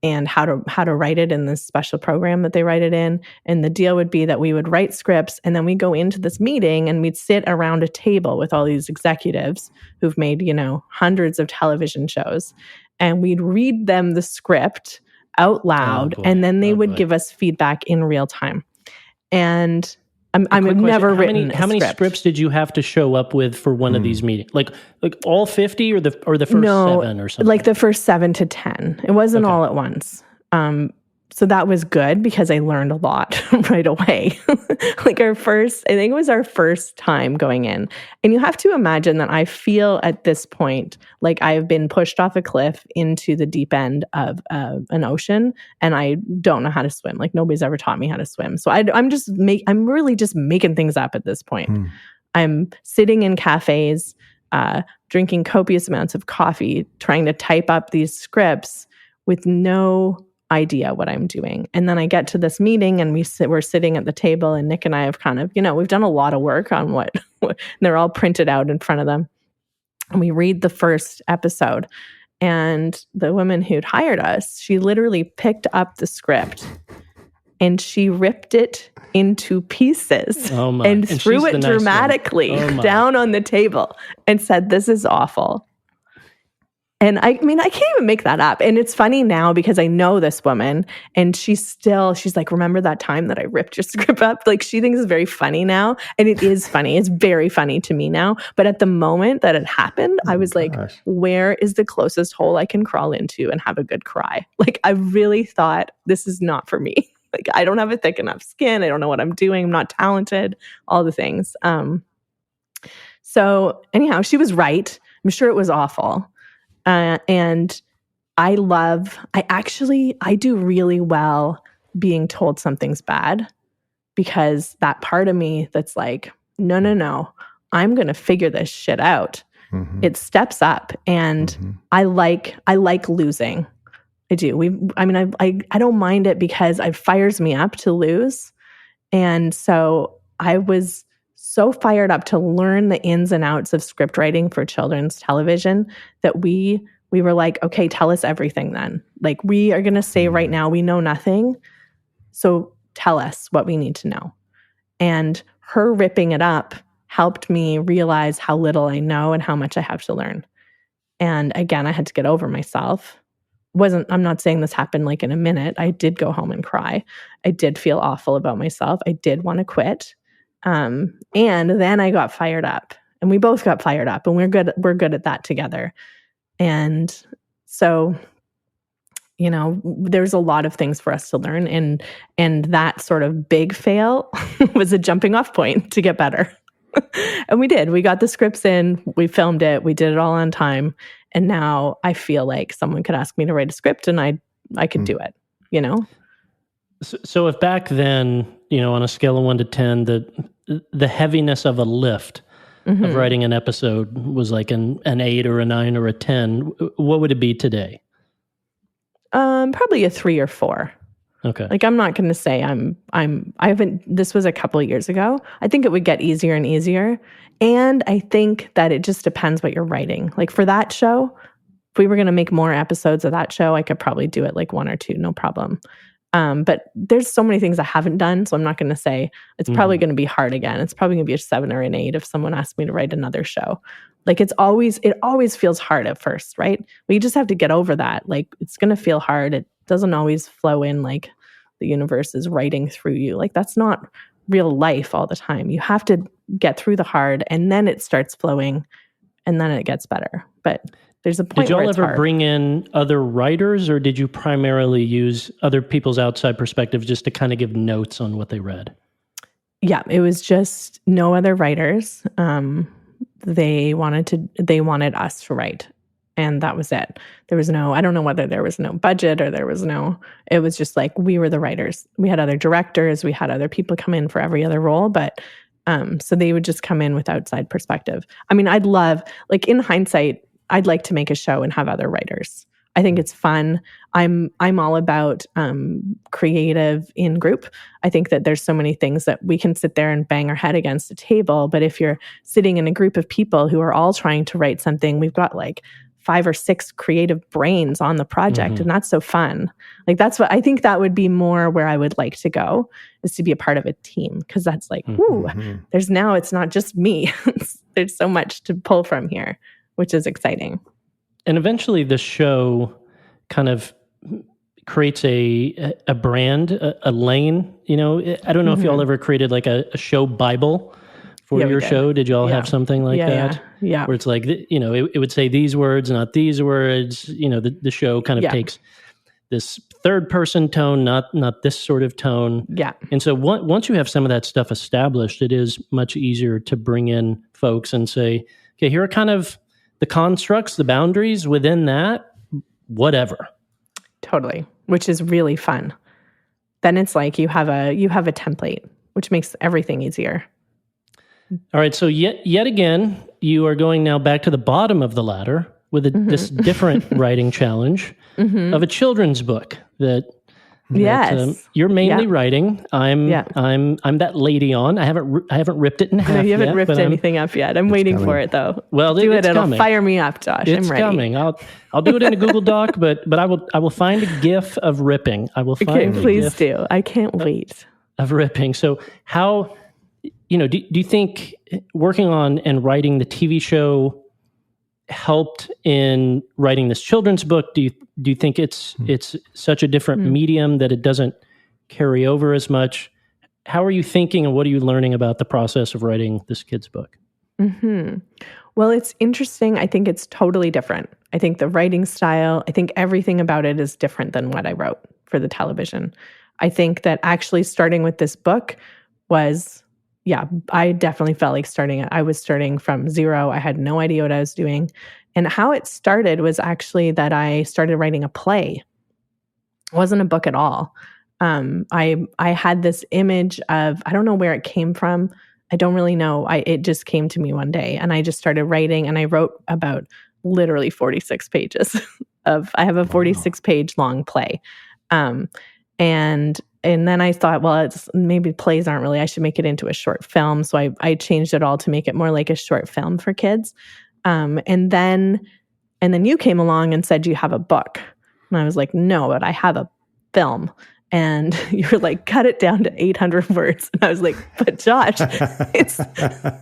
and how to write it in this special program that they write it in. And the deal would be that we would write scripts and then we go into this meeting and we'd sit around a table with all these executives who've made, hundreds of television shows. And we'd read them the script out loud and then they would give us feedback in real time. And I've never written. How many scripts did you have to show up with for one of these meetings? Like all 50 or the first 7 or something? Like the first 7 to 10. It wasn't all at once. So that was good because I learned a lot right away. I think it was our first time going in. And you have to imagine that I feel at this point like I've been pushed off a cliff into the deep end of an ocean and I don't know how to swim. Like nobody's ever taught me how to swim. So I'm really just making things up at this point. I'm sitting in cafes, drinking copious amounts of coffee, trying to type up these scripts with no idea what I'm doing. And then I get to this meeting and we're sitting at the table and Nick and I have kind of, we've done a lot of work on what they're all printed out in front of them. And we read the first episode and the woman who'd hired us, she literally picked up the script and she ripped it into pieces and threw it dramatically down on the table and said, "This is awful." And I can't even make that up. And it's funny now because I know this woman and she's like, "Remember that time that I ripped your script up?" Like she thinks it's very funny now. And it is funny. It's very funny to me now. But at the moment that it happened, I was like, where is the closest hole I can crawl into and have a good cry? Like I really thought this is not for me. Like I don't have a thick enough skin. I don't know what I'm doing. I'm not talented, all the things. So anyhow, she was right. I'm sure it was awful. And I do really well being told something's bad because that part of me that's like, no, I'm going to figure this shit out. It steps up and I like losing. I do. I don't mind it because it fires me up to lose. And so I was so fired up to learn the ins and outs of script writing for children's television that we we were like, okay, tell us everything then. Like, we are going to say right now, we know nothing. So tell us what we need to know. And her ripping it up helped me realize how little I know and how much I have to learn. And again, I had to get over myself. I'm not saying this happened like in a minute. I did go home and cry. I did feel awful about myself. I did want to quit. And then I got fired up, and we both got fired up, and we're good at that together. And so, there's a lot of things for us to learn, and that sort of big fail was a jumping off point to get better. And we did. We got the scripts in, we filmed it, we did it all on time. And now I feel like someone could ask me to write a script and I could do it, So if back then, on a scale of 1 to 10, the heaviness of a lift of writing an episode was like an 8 or a 9 or a 10, what would it be today? Probably a 3 or 4. Okay. Like, I'm not going to say this was a couple of years ago. I think it would get easier and easier. And I think that it just depends what you're writing. Like, for that show, if we were going to make more episodes of that show, I could probably do it like 1 or 2, no problem. But there's so many things I haven't done. So I'm not going to say it's probably going to be hard again. It's probably going to be a 7 or an 8 if someone asked me to write another show. Like, it always feels hard at first, right? But you just have to get over that. Like, it's going to feel hard. It doesn't always flow in like the universe is writing through you. Like, that's not real life all the time. You have to get through the hard, and then it starts flowing, and then it gets better. But there's a point where it's hard. Did y'all ever bring in other writers, or did you primarily use other people's outside perspectives just to kind of give notes on what they read? Yeah, it was just no other writers. They wanted us to write, and that was it. There was I don't know whether there was no budget or it was just like, we were the writers. We had other directors, we had other people come in for every other role, but so they would just come in with outside perspective. I mean, I'd love, like, in hindsight, I'd like to make a show and have other writers. I think it's fun. I'm all about creative in group. I think that there's so many things that we can sit there and bang our head against a table. But if you're sitting in a group of people who are all trying to write something, we've got like 5 or 6 creative brains on the project, and that's so fun. Like, that's what I think that would be more where I would like to go, is to be a part of a team, because that's like, it's not just me. There's so much to pull from here, which is exciting. And eventually the show kind of creates a brand, a lane. I don't know if y'all ever created like a show Bible for your show. Did y'all have something like that? Yeah. Where it's like, it would say these words, not these words. The show kind of takes this third person tone, not this sort of tone. Yeah. And so once you have some of that stuff established, it is much easier to bring in folks and say, okay, here are kind of the constructs, the boundaries within that, whatever. Totally, which is really fun. Then it's like you have a template, which makes everything easier. All right, so yet again, you are going now back to the bottom of the ladder with this different writing challenge of a children's book that you're mainly writing. I'm that lady on. I haven't ripped it in half. No, you haven't yet, ripped anything up yet. I'm waiting for it though. Well, It'll coming. Fire me up, Josh. It's I'm ready. Coming. I'll do it in a Google Doc, but I will find a GIF of ripping. I will find. Okay, please do. I can't wait. Of ripping. So how, do you think working on and writing the TV show helped in writing this children's book? Do you think it's such a different medium that it doesn't carry over as much? How are you thinking, and what are you learning about the process of writing this kid's book? Well, it's interesting. I think it's totally different. I think the writing style, I think everything about it is different than what I wrote for the television. I think that actually starting with this book was, I definitely felt like I was starting from zero. I had no idea what I was doing. And how it started was actually that I started writing a play. It wasn't a book at all. I had this image of, I don't know where it came from. I don't really know. It just came to me one day, and I just started writing, and I wrote about literally 46 pages I have a 46-page long play. And then I thought, well, maybe plays aren't really, I should make it into a short film. So I changed it all to make it more like a short film for kids. And then And then you came along and said, you have a book. And I was like, no, but I have a film. And you were like, cut it down to 800 words. And I was like, but Josh, it's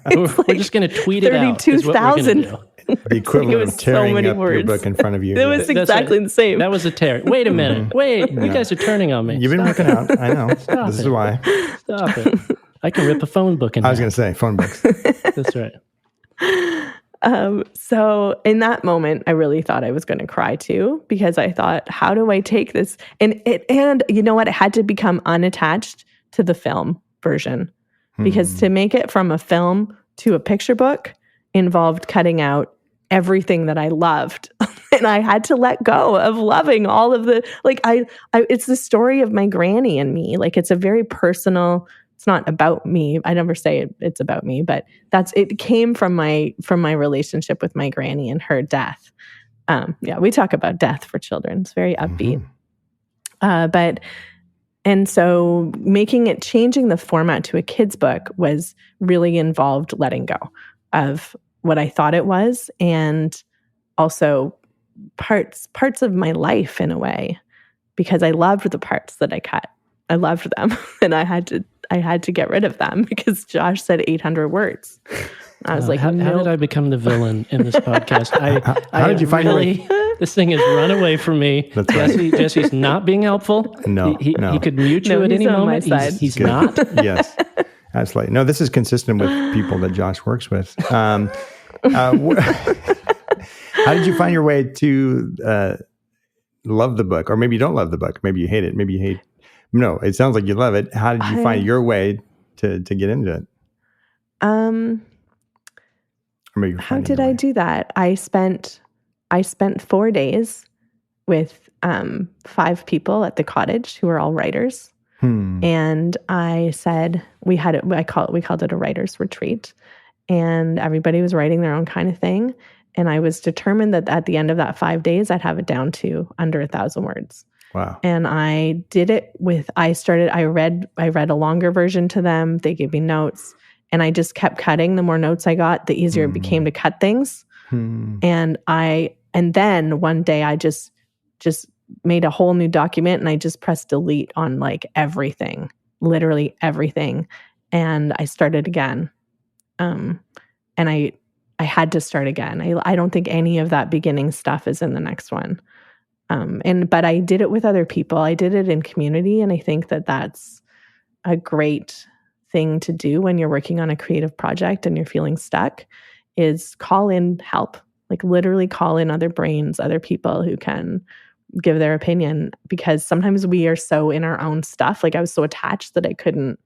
we're like just going to tweet it out. 32,000. The equivalent of tearing up your book in front of you. It was exactly the same. That was a tear. Wait a minute. Wait, you guys are turning on me. You've been working out. I know. This is why. Stop it. I can rip a phone book in half. I was going to say, phone books. That's right. So in that moment, I really thought I was going to cry too, because I thought, how do I take this? And you know what? It had to become unattached to the film version, because to make it from a film to a picture book involved cutting out everything that I loved. And I had to let go of loving all of the, like, it's the story of my granny and me. Like, it's a very personal, it's not about me. I never say it's about me, but it came from my relationship with my granny and her death. We talk about death for children. It's very upbeat. And so changing the format to a kid's book was really involved letting go of what I thought it was, and also parts of my life in a way, because I loved the parts that I cut. I loved them, and I had to get rid of them because Josh said 800 words. I was like, how did I become the villain in this podcast? How did you find your way? This thing has run away from me. That's right. Jesse's not being helpful. No, he could mute you at any moment. He's not. Yes, absolutely. No, this is consistent with people that Josh works with. How did you find your way to love the book? Or maybe you don't love the book. Maybe you hate it. Maybe you hate. No, it sounds like you love it. How did you find your way to get into it? How did I do that? I spent 4 days with 5 people at the cottage who were all writers. And I said, we called it a writer's retreat, and everybody was writing their own kind of thing. And I was determined that at the end of that 5 days, I'd have it down to under 1,000 words. Wow. And I did it I read a longer version to them. They gave me notes, and I just kept cutting. The more notes I got, the easier it became to cut things. And then one day I just made a whole new document, and I just pressed delete on like everything, literally everything. And I started again. And I had to start again. I don't think any of that beginning stuff is in the next one. But I did it with other people. I did it in community. And I think that that's a great thing to do when you're working on a creative project and you're feeling stuck, is call in help, like literally call in other brains, other people who can give their opinion, because sometimes we are so in our own stuff. Like I was so attached that I couldn't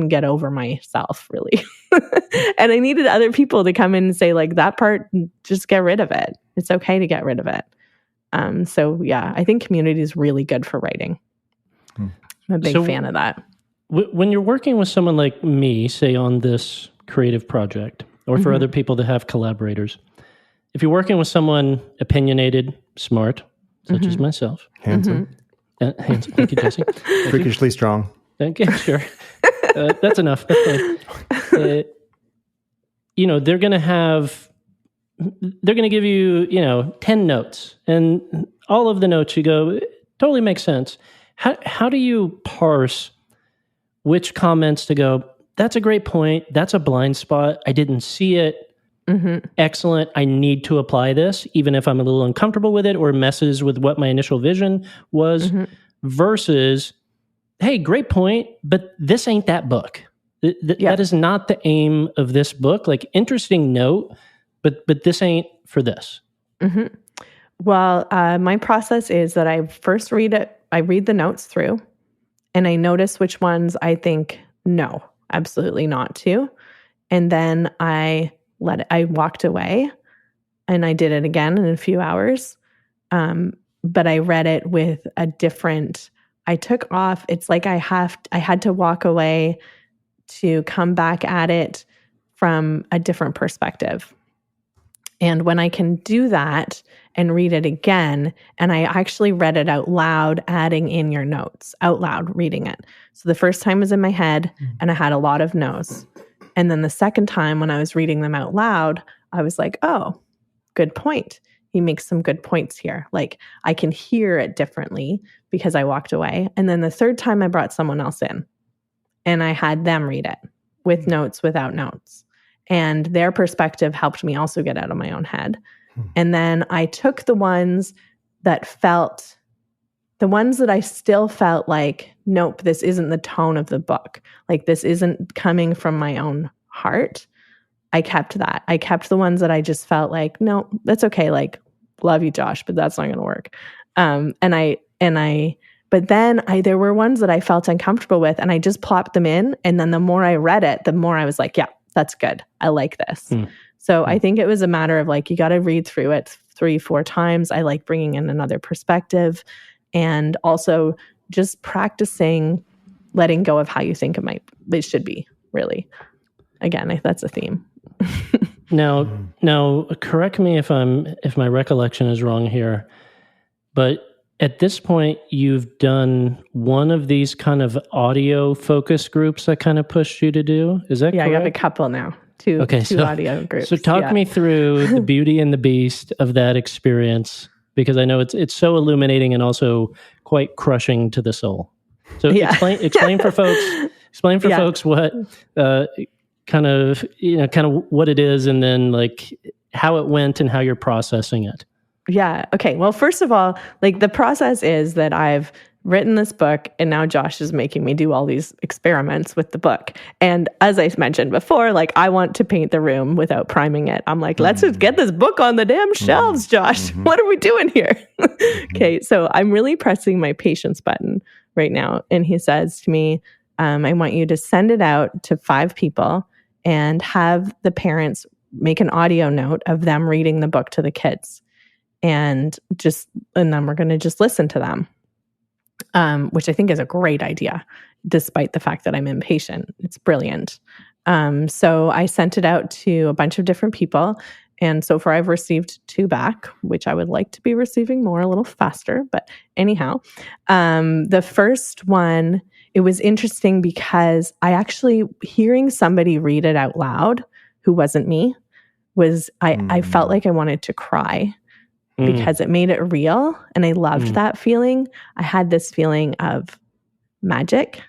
get over myself really. And I needed other people to come in and say, like, that part, just get rid of it. It's okay to get rid of it. So yeah, I think community is really good for writing. I'm a big fan of that. When you're working with someone like me, say on this creative project, or for other people that have collaborators, if you're working with someone opinionated, smart, such as myself, handsome, handsome, thank you, Jesse, freakishly strong. Okay, sure, that's enough. That's fine. They're going to give you, 10 notes, and all of the notes you go, it totally makes sense. How do you parse which comments to go, that's a great point, that's a blind spot, I didn't see it, excellent, I need to apply this, even if I'm a little uncomfortable with it or messes with what my initial vision was, versus, hey, great point, but this ain't that book. That is not the aim of this book. Like, interesting note, but this ain't for this. Well, my process is that I first read it. I read the notes through, and I notice which ones I think, no, absolutely not to. And then I walked away, and I did it again in a few hours. But I read it with a different, I took off. It's like I had to walk away to come back at it from a different perspective. And when I can do that and read it again, and I actually read it out loud, adding in your notes, out loud, reading it. So the first time was in my head, and I had a lot of notes. And then the second time when I was reading them out loud, I was like, oh, good point. he makes some good points here. Like, I can hear it differently because I walked away. And then the third time I brought someone else in and I had them read it with notes, without notes. And their perspective helped me also get out of my own head. And then I took the ones that I still felt like, nope, this isn't the tone of the book. Like, this isn't coming from my own heart. I kept that. I kept the ones that I just felt like, no, that's okay. Like, love you, Josh, but that's not going to work. But then there were ones that I felt uncomfortable with, and I just plopped them in. And then the more I read it, the more I was like, yeah, that's good. I like this. So I think it was a matter of like, you got to read through it 3-4 times. I like bringing in another perspective, and also just practicing letting go of how you think it should be, really. Again, that's a theme. Now, correct me if my recollection is wrong here, but at this point, you've done one of these kind of audio focus groups that kind of pushed you to do. Is that correct? I got a couple now. Two audio groups. So talk me through the beauty and the beast of that experience, because I know it's so illuminating and also quite crushing to the soul. So explain for folks. Explain for folks what kind of what it is, and then like how it went and how you're processing it. Yeah. Okay. Well, first of all, like, the process is that I've written this book, and now Josh is making me do all these experiments with the book. And as I mentioned before, like, I want to paint the room without priming it. I'm like, let's just get this book on the damn shelves, Josh. What are we doing here? Okay. So I'm really pressing my patience button right now. And he says to me, I want you to send it out to 5 people and have the parents make an audio note of them reading the book to the kids. And then we're going to just listen to them, which I think is a great idea, despite the fact that I'm impatient. It's brilliant. So I sent it out to a bunch of different people. And so far I've received 2 back, which I would like to be receiving more a little faster. But anyhow, the first one, it was interesting because hearing somebody read it out loud, who wasn't me, I felt like I wanted to cry. Because it made it real, and I loved that feeling. I had this feeling of magic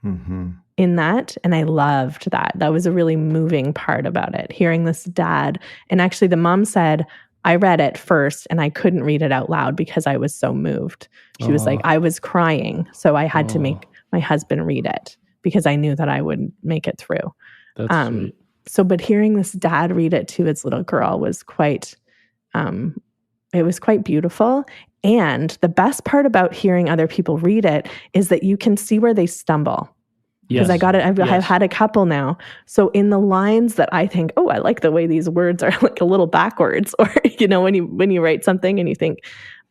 in that, and I loved that. That was a really moving part about it, hearing this dad. And actually, the mom said, I read it first, and I couldn't read it out loud because I was so moved. She was like, I was crying, so I had to make my husband read it because I knew that I would make it through. That's sweet. But hearing this dad read it to his little girl was quite... it was quite beautiful. And the best part about hearing other people read it is that you can see where they stumble. Because I've had a couple now. So in the lines that I think, oh, I like the way these words are like a little backwards, or, when you write something and you think,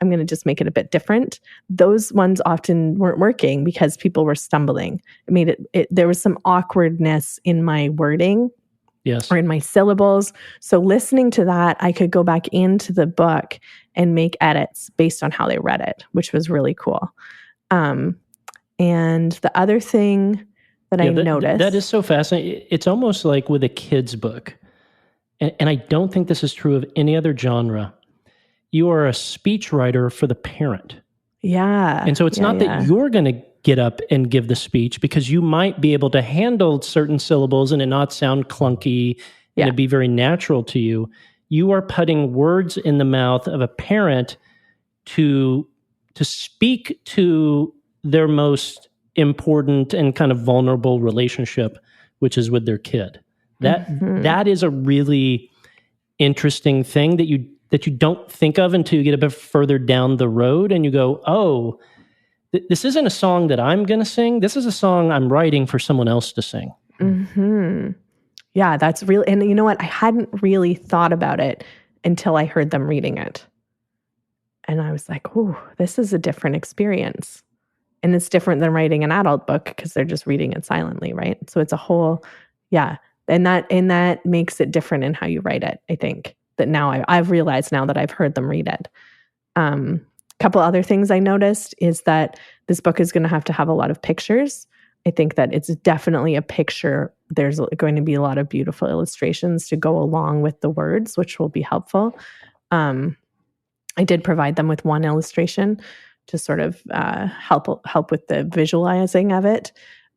I'm going to just make it a bit different. Those ones often weren't working because people were stumbling. It made there was some awkwardness in my wording. Yes. Or in my syllables. So listening to that, I could go back into the book and make edits based on how they read it, which was really cool. And the other thing that I noticed... That is so fascinating. It's almost like with a kid's book. And I don't think this is true of any other genre. You are a speechwriter for the parent. Yeah. And so it's not that you're going to get up and give the speech, because you might be able to handle certain syllables and it not sound clunky and it be very natural to you. You are putting words in the mouth of a parent to speak to their most important and kind of vulnerable relationship, which is with their kid. That is a really interesting thing that you don't think of until you get a bit further down the road and you go, oh, this isn't a song that I'm going to sing. This is a song I'm writing for someone else to sing. Mm-hmm. Yeah, that's real. And you know what? I hadn't really thought about it until I heard them reading it. And I was like, oh, this is a different experience. And it's different than writing an adult book because they're just reading it silently, right? So it's a whole, And that makes it different in how you write it, I think. That now I've realized now that I've heard them read it. Couple other things I noticed is that this book is going to have a lot of pictures. I think that it's definitely a picture. There's going to be a lot of beautiful illustrations to go along with the words, which will be helpful. I did provide them with one illustration to sort of help with the visualizing of it.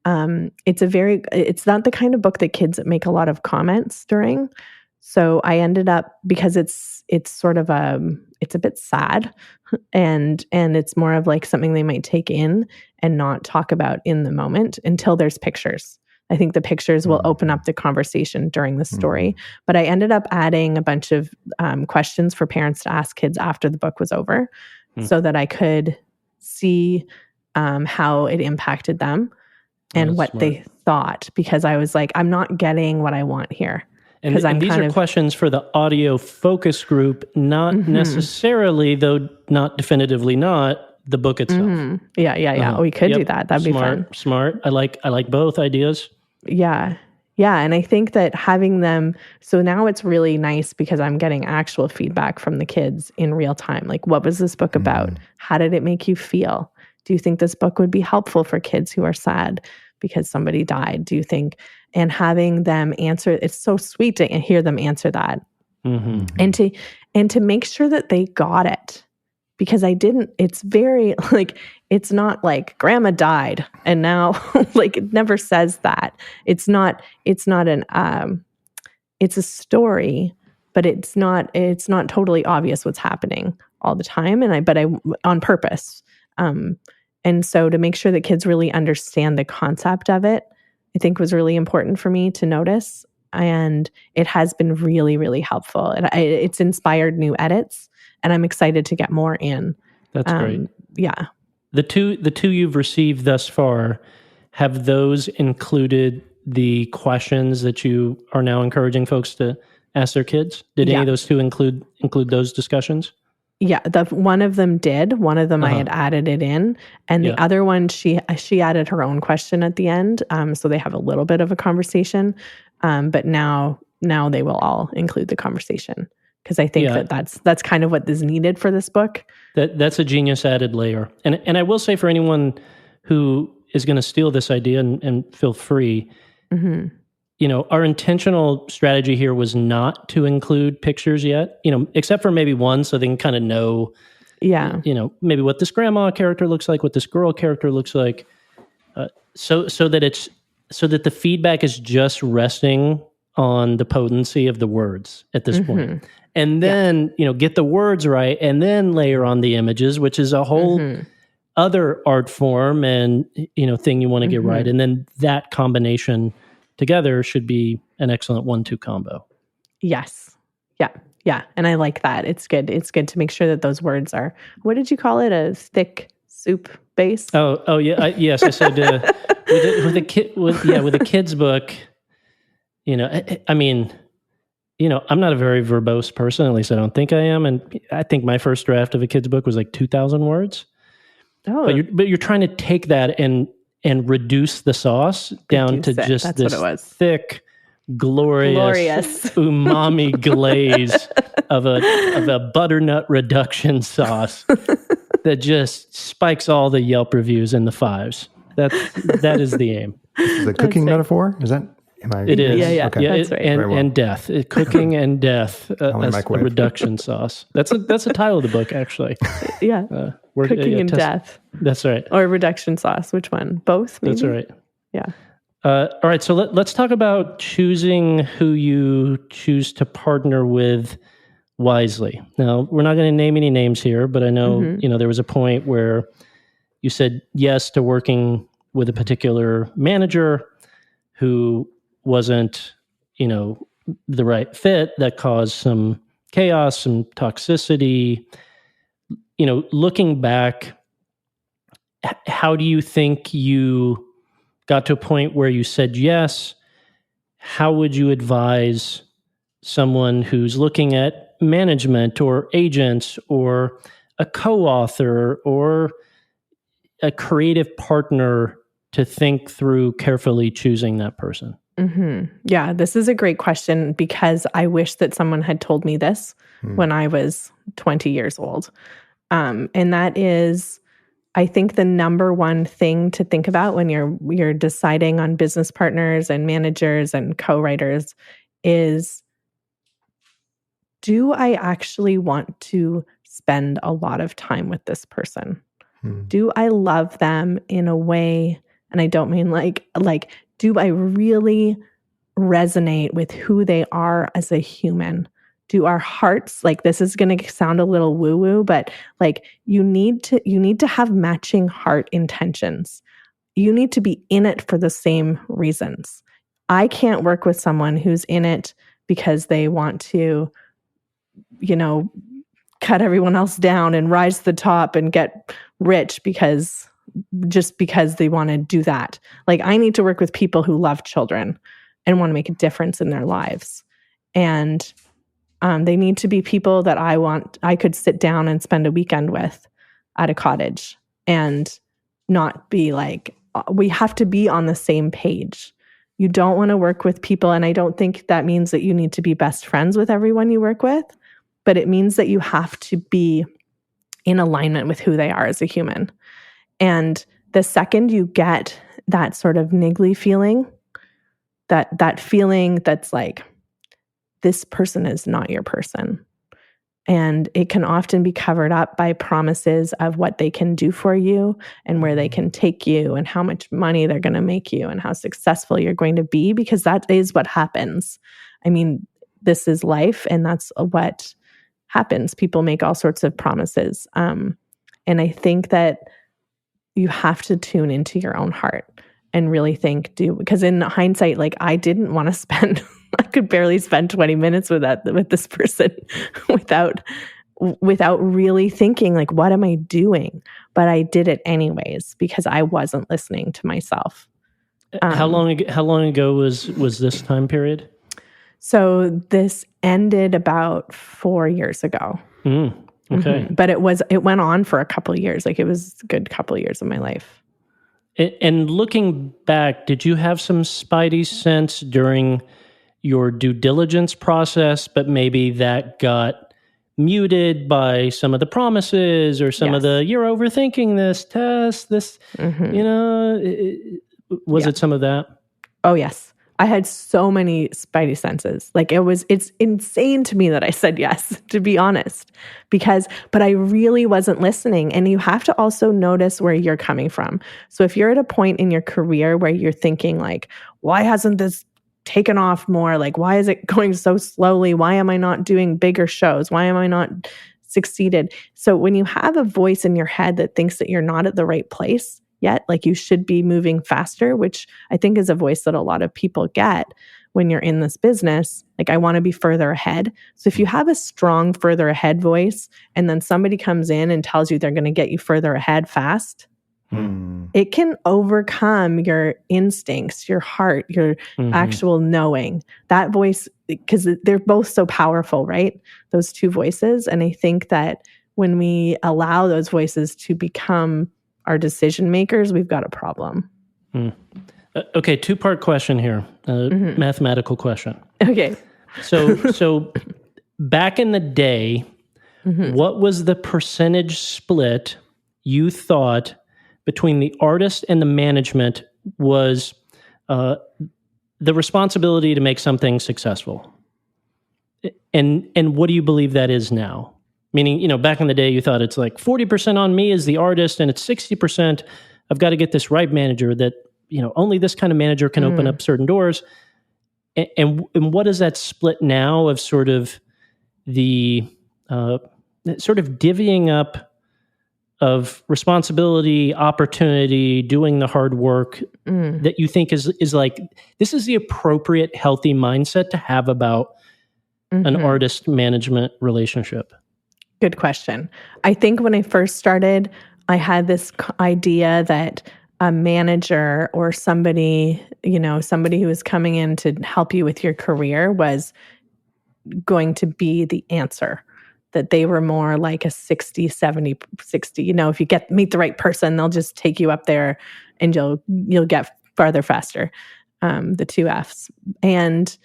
It's not the kind of book that kids make a lot of comments during. So I ended up, because it's sort of it's a bit sad, and it's more of like something they might take in and not talk about in the moment until there's pictures. I think the pictures will open up the conversation during the story. But I ended up adding a bunch of questions for parents to ask kids after the book was over, so that I could see how it impacted them and what they thought, because I was like, I'm not getting what I want here. And these are questions for the audio focus group, not necessarily, though not definitively not, the book itself. Yeah. We could do that. That'd be fun. Smart. I like both ideas. Yeah. And I think that having them, so now it's really nice because I'm getting actual feedback from the kids in real time. Like, what was this book about? How did it make you feel? Do you think this book would be helpful for kids who are sad because somebody died? Do you think, and having them answer, it's so sweet to hear them answer that. And to make sure that they got it. Because it's very like, it's not like grandma died and now like it never says that. It's a story, but it's not totally obvious what's happening all the time. But I on purpose. And so to make sure that kids really understand the concept of it, I think was really important for me to notice. And it has been really, really helpful. And it's inspired new edits. And I'm excited to get more in. That's great. Yeah. The two you've received thus far, have those included the questions that you are now encouraging folks to ask their kids? Did any of those two include those discussions? Yeah, one of them did. One of them I had added it in, and the other one she added her own question at the end. So they have a little bit of a conversation, but now they will all include the conversation. Because I think that's kind of what is needed for this book. That's a genius added layer. And I will say, for anyone who is going to steal this idea, and feel free, our intentional strategy here was not to include pictures yet, except for maybe one, so they can kind of know, maybe what this grandma character looks like, what this girl character looks like, so that the feedback is just resting on the potency of the words at this point. And then, get the words right, and then layer on the images, which is a whole other art form and, thing you want to get right. And then that combination together should be an excellent 1-2 combo. Yes. Yeah. And I like that. It's good. It's good to make sure that those words are, what did you call it? A thick soup base? Oh yeah. Yes. I said, with a kid's book, I'm not a very verbose person, at least I don't think I am. And I think my first draft of a kid's book was like 2,000 words. Oh. But you're trying to take that and reduce the sauce down to just this thick, glorious umami glaze of a butternut reduction sauce that just spikes all the Yelp reviews in the 5s. That is the aim. Is it a cooking metaphor? Is that? It is. Yeah. Okay. That's right. And death. Cooking and death. As a reduction sauce. That's a title of the book, actually. Yeah. Cooking and death. That's right. Or reduction sauce. Which one? Both, maybe? That's right. Yeah. All right. So let's talk about choosing who you choose to partner with wisely. Now, we're not going to name any names here, but I know, there was a point where you said yes to working with a particular manager who wasn't, the right fit, that caused some chaos, some toxicity. Looking back, how do you think you got to a point where you said yes? How would you advise someone who's looking at management or agents or a co-author or a creative partner to think through carefully choosing that person? Yeah, this is a great question, because I wish that someone had told me this when I was 20 years old. And that is, I think, the number one thing to think about when you're deciding on business partners and managers and co-writers is, do I actually want to spend a lot of time with this person? Do I love them in a way, and I don't mean like, do I really resonate with who they are as a human? Do our hearts, like, this is going to sound a little woo-woo, but like, you need to have matching heart intentions. You need to be in it for the same reasons. I can't work with someone who's in it because they want to, cut everyone else down and rise to the top and get rich because they want to do that. Like, I need to work with people who love children and want to make a difference in their lives. And they need to be people that I could sit down and spend a weekend with at a cottage and not be like, we have to be on the same page. You don't want to work with people, and I don't think that means that you need to be best friends with everyone you work with, but it means that you have to be in alignment with who they are as a human. And the second you get that sort of niggly feeling, that feeling that's like, this person is not your person. And it can often be covered up by promises of what they can do for you and where they can take you and how much money they're going to make you and how successful you're going to be, because that is what happens. I mean, this is life, and that's what happens. People make all sorts of promises. And I think that you have to tune into your own heart and really think, because in hindsight, like, I didn't want to spend I could barely spend 20 minutes with this person without really thinking, like, what am I doing? But I did it anyways because I wasn't listening to myself. How long ago was this time period? So this ended about 4 years ago. Okay. Mm-hmm. But it went on for a couple of years. Like, it was a good couple of years of my life. And looking back, did you have some spidey sense during your due diligence process, but maybe that got muted by some of the promises or some of the, you're overthinking this test, this, was it some of that? Oh, yes. I had so many spidey senses. Like, it's insane to me that I said yes, to be honest, but I really wasn't listening. And you have to also notice where you're coming from. So if you're at a point in your career where you're thinking, like, why hasn't this taken off more? Like, why is it going so slowly? Why am I not doing bigger shows? Why am I not succeeded? So when you have a voice in your head that thinks that you're not at the right place yet, like you should be moving faster, which I think is a voice that a lot of people get when you're in this business. Like, I want to be further ahead. So if you have a strong further ahead voice, and then somebody comes in and tells you they're going to get you further ahead fast, it can overcome your instincts, your heart, your actual knowing. That voice, because they're both so powerful, right? Those two voices. And I think that when we allow those voices to become our decision makers, we've got a problem. Okay, two-part question here, mathematical question. Okay. So back in the day, what was the percentage split you thought between the artist and the management was the responsibility to make something successful? And what do you believe that is now? Meaning, back in the day, you thought it's like 40% on me as the artist, and it's 60%, I've got to get this right manager that, only this kind of manager can open up certain doors. And what is that split now of sort of the divvying up of responsibility, opportunity, doing the hard work that you think is like, this is the appropriate, healthy mindset to have about an artist-management relationship? Good question. I think when I first started, I had this idea that a manager or somebody who was coming in to help you with your career was going to be the answer. That they were more like a 60, 70, 60. If you meet the right person, they'll just take you up there and you'll get farther faster. The 2 Fs. And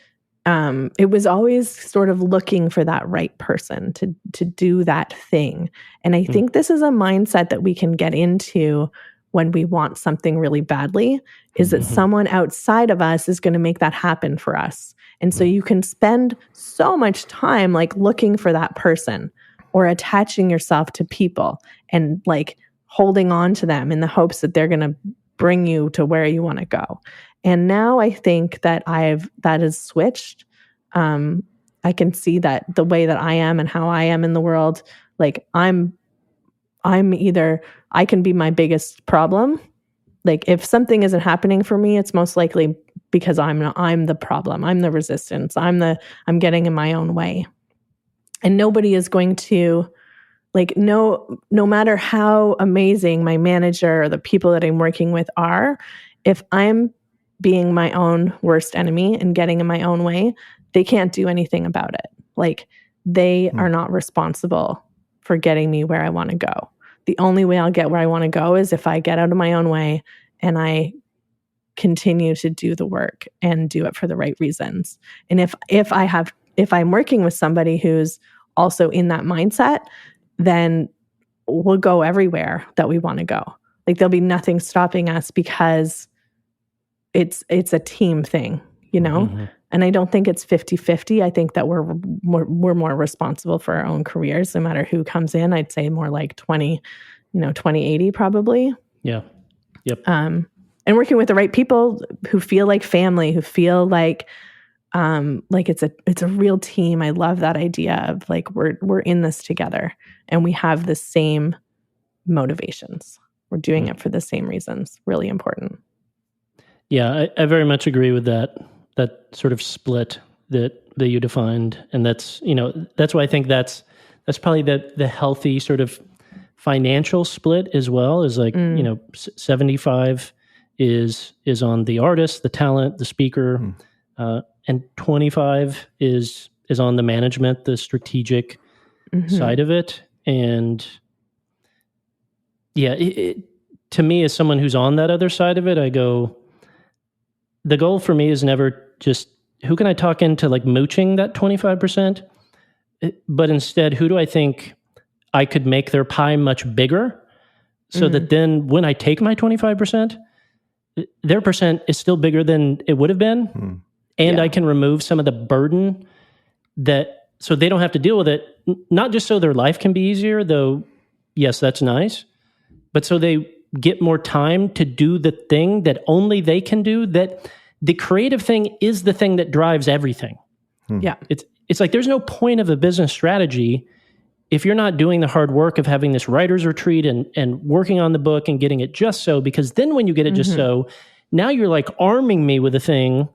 it was always sort of looking for that right person to do that thing. And I think this is a mindset that we can get into when we want something really badly, is that someone outside of us is going to make that happen for us. And so you can spend so much time like looking for that person or attaching yourself to people and like holding on to them in the hopes that they're going to bring you to where you want to go. And now I think that that has switched. I can see that the way that I am and how I am in the world, like I'm either, I can be my biggest problem. Like if something isn't happening for me, it's most likely because I'm the problem. I'm the resistance. I'm getting in my own way. And nobody is going to, like, no matter how amazing my manager or the people that I'm working with are, if I'm being my own worst enemy and getting in my own way, they can't do anything about it. Like they are not responsible for getting me where I want to go. The only way I'll get where I want to go is if I get out of my own way and I continue to do the work and do it for the right reasons. And if I'm working with somebody who's also in that mindset, then we'll go everywhere that we want to go. Like there'll be nothing stopping us because it's a team thing, you know? Mm-hmm. And I don't think it's 50-50. I think that we're more responsible for our own careers, no matter who comes in. I'd say more like 20-80 probably. Yeah. Yep. And working with the right people who feel like family, who feel like it's a real team. I love that idea of like we're in this together and we have the same motivations. We're doing it for the same reasons. Really important. Yeah, I very much agree with that sort of split that you defined. And that's why I think that's probably the healthy sort of financial split as well, is like, 75 is on the artist, the talent, the speaker, and 25 is on the management, the strategic side of it. And yeah, to me, as someone who's on that other side of it, I go, the goal for me is never just who can I talk into like mooching that 25%, but instead, who do I think I could make their pie much bigger so that then when I take my 25%, their percent is still bigger than it would have been. And I can remove some of the burden so they don't have to deal with it, not just so their life can be easier, though, yes, that's nice, but so they get more time to do the thing that only they can do, that the creative thing is the thing that drives everything. Yeah. It's like there's no point of a business strategy if you're not doing the hard work of having this writer's retreat and working on the book and getting it just so, because then when you get it just so, now you're like arming me with a thing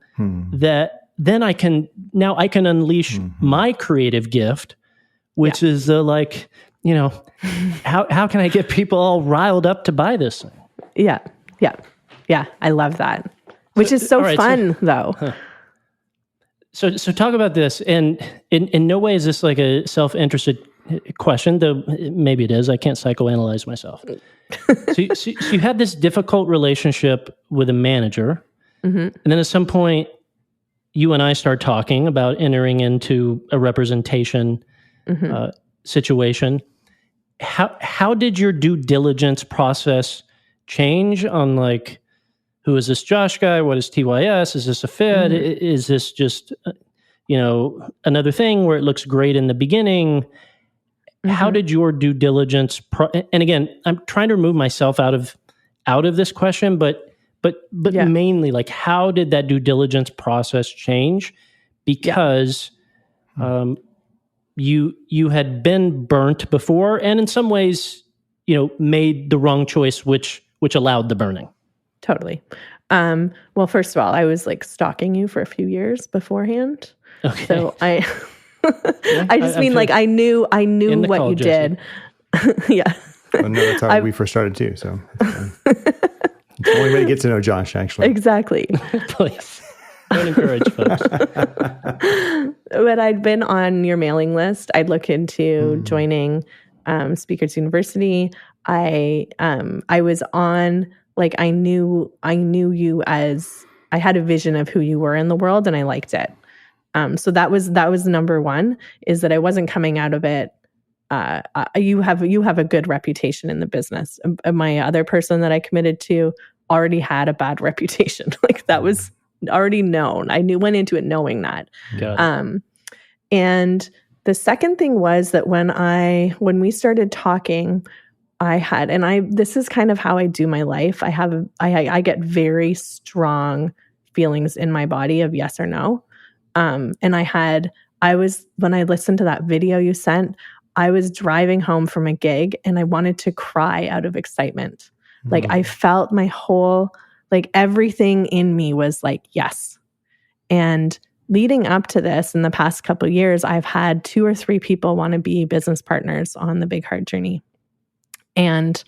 that then I can unleash my creative gift, which is like, how can I get people all riled up to buy this thing? Yeah. I love that. Which is so fun, though. So talk about this. And in no way is this like a self-interested question, though maybe it is. I can't psychoanalyze myself. So you had this difficult relationship with a manager. And then at some point, you and I start talking about entering into a representation situation. How did your due diligence process change on like, who is this Josh guy? What is TYS? Is this a fit? Is this just, another thing where it looks great in the beginning? How did your due diligence? And again, I'm trying to remove myself out of this question, but mainly like, how did that due diligence process change? Because you had been burnt before, and in some ways, made the wrong choice, which allowed the burning. Totally. Well, first of all, I was like stalking you for a few years beforehand. Okay. So I just mean like I knew what you did. Yeah. Well, no, that's how we first started too. So it's the only way to get to know Josh, actually. Exactly. Please don't encourage folks. But I'd been on your mailing list. I'd look into joining Speakers University. I was on. Like I knew you as, I had a vision of who you were in the world, and I liked it. So that was number one, is that I wasn't coming out of it. You have a good reputation in the business. My other person that I committed to already had a bad reputation. Like that was already known. Went into it knowing that. Got it. And The second thing was that when we started talking, this is kind of how I do my life. I get very strong feelings in my body of yes or no. And when I listened to that video you sent, I was driving home from a gig and I wanted to cry out of excitement. Like I felt my whole, like everything in me was like, yes. And leading up to this in the past couple of years, I've had 2 or 3 people want to be business partners on the Big Heart Journey. And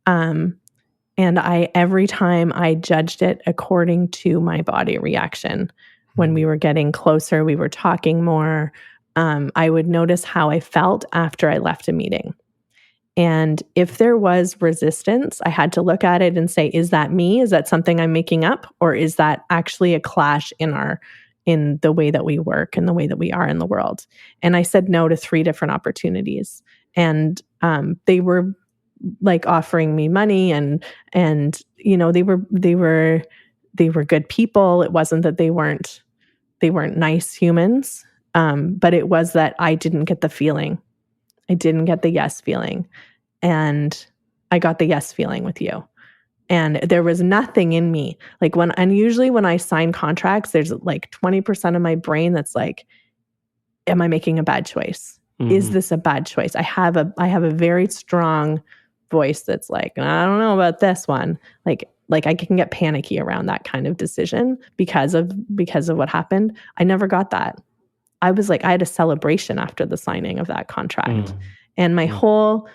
every time I judged it according to my body reaction. When we were getting closer, we were talking more. I would notice how I felt after I left a meeting. And if there was resistance, I had to look at it and say, is that me? Is that something I'm making up? Or is that actually a clash in the way that we work and the way that we are in the world? And I said no to 3 different opportunities. And they were like offering me money and they were good people. It wasn't that they weren't nice humans. But it was that I didn't get the feeling. I didn't get the yes feeling. And I got the yes feeling with you. And there was nothing in me. Usually when I sign contracts, there's like 20% of my brain that's like, am I making a bad choice? Mm-hmm. Is this a bad choice? I have a very strong voice that's like, I don't know about this one. Like I can get panicky around that kind of decision because of what happened. I never got that. I was like, I had a celebration after the signing of that contract. And my whole,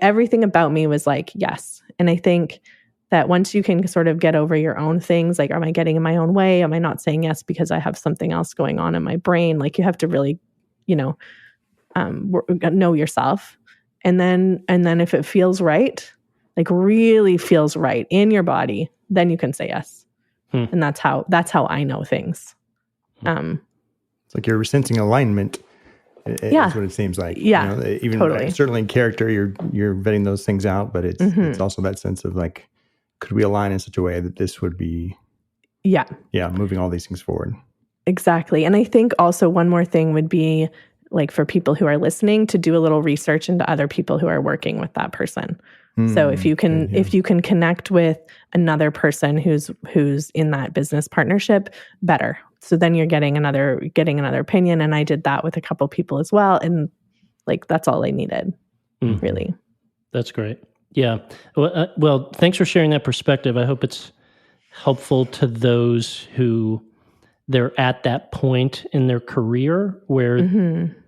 everything about me was like, yes. And I think that once you can sort of get over your own things, like, am I getting in my own way? Am I not saying yes because I have something else going on in my brain? Like, you have to really, know yourself. And then if it feels right, like really feels right in your body, then you can say yes. And that's how I know things. It's like you're sensing alignment. That's what it seems like. Yeah, even totally. Certainly in character, you're vetting those things out, but it's also that sense of like, could we align in such a way that this would be, moving all these things forward. Exactly. And I think also one more thing would be like for people who are listening to do a little research into other people who are working with that person. So if you can connect with another person who's in that business partnership, better. So then you're getting another opinion. And I did that with a couple people as well. And that's all I needed, really. That's great. Yeah. Well, thanks for sharing that perspective. I hope it's helpful to those who they're at that point in their career where,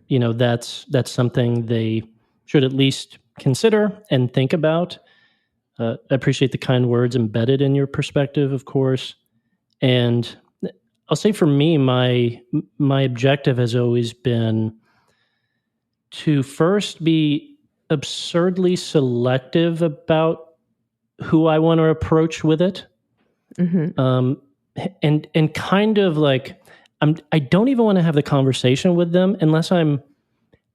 that's something they should at least consider and think about. I appreciate the kind words embedded in your perspective, of course. And I'll say for me, my objective has always been to first be absurdly selective about who I want to approach with it. And kind of like, I don't even want to have the conversation with them unless I'm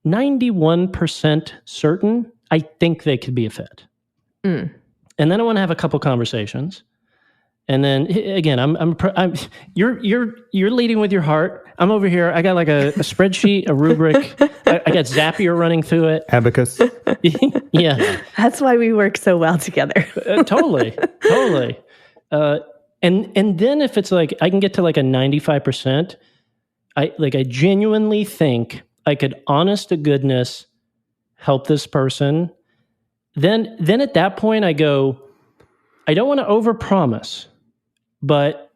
91% certain I think they could be a fit. And then I want to have a couple conversations. And then again, you're leading with your heart. I'm over here. I got like a spreadsheet, a rubric. I got Zapier running through it. Abacus. Yeah. That's why we work so well together. Totally. And then if it's like, I can get to like a 95%, I genuinely think I could honest to goodness help this person. Then at that point I go, I don't want to overpromise, but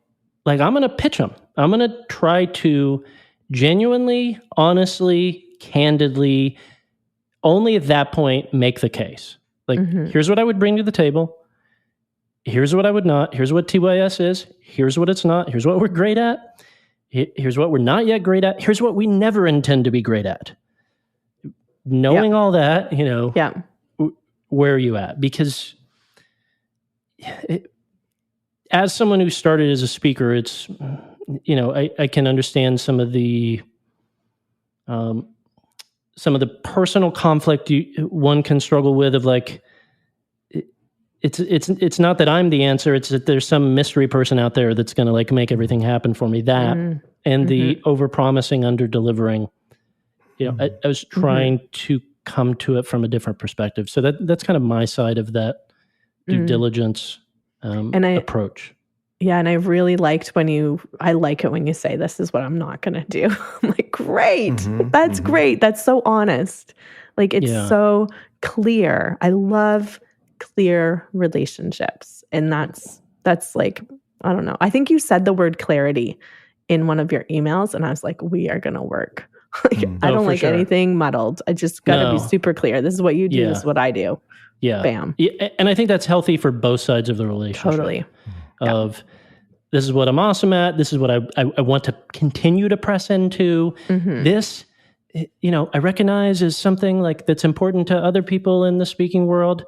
like I'm going to pitch them. I'm going to try to genuinely, honestly, candidly, only at that point make the case. Like, here's what I would bring to the table. Here's what I would not. Here's what TYS is. Here's what it's not. Here's what we're great at. Here's what we're not yet great at. Here's what we never intend to be great at. Knowing all that, where are you at? Because as someone who started as a speaker, it's, I can understand some of the personal conflict one can struggle with of like, it's not that I'm the answer. It's that there's some mystery person out there that's going to like make everything happen for me. That and the over promising, under delivering I was trying to come to it from a different perspective. So that's kind of my side of that due diligence approach. Yeah, and I really liked I like it when you say, this is what I'm not going to do. I'm like, great. That's great. That's so honest. Like, it's so clear. I love clear relationships. And that's like, I don't know. I think you said the word clarity in one of your emails, and I was like, we are going to work. I don't like anything muddled. I just got to be super clear. This is what you do. This is what I do. Yeah. Bam. Yeah, and I think that's healthy for both sides of the relationship. Totally. This is what I'm awesome at. This is what I want to continue to press into. This, I recognize is something like that's important to other people in the speaking world.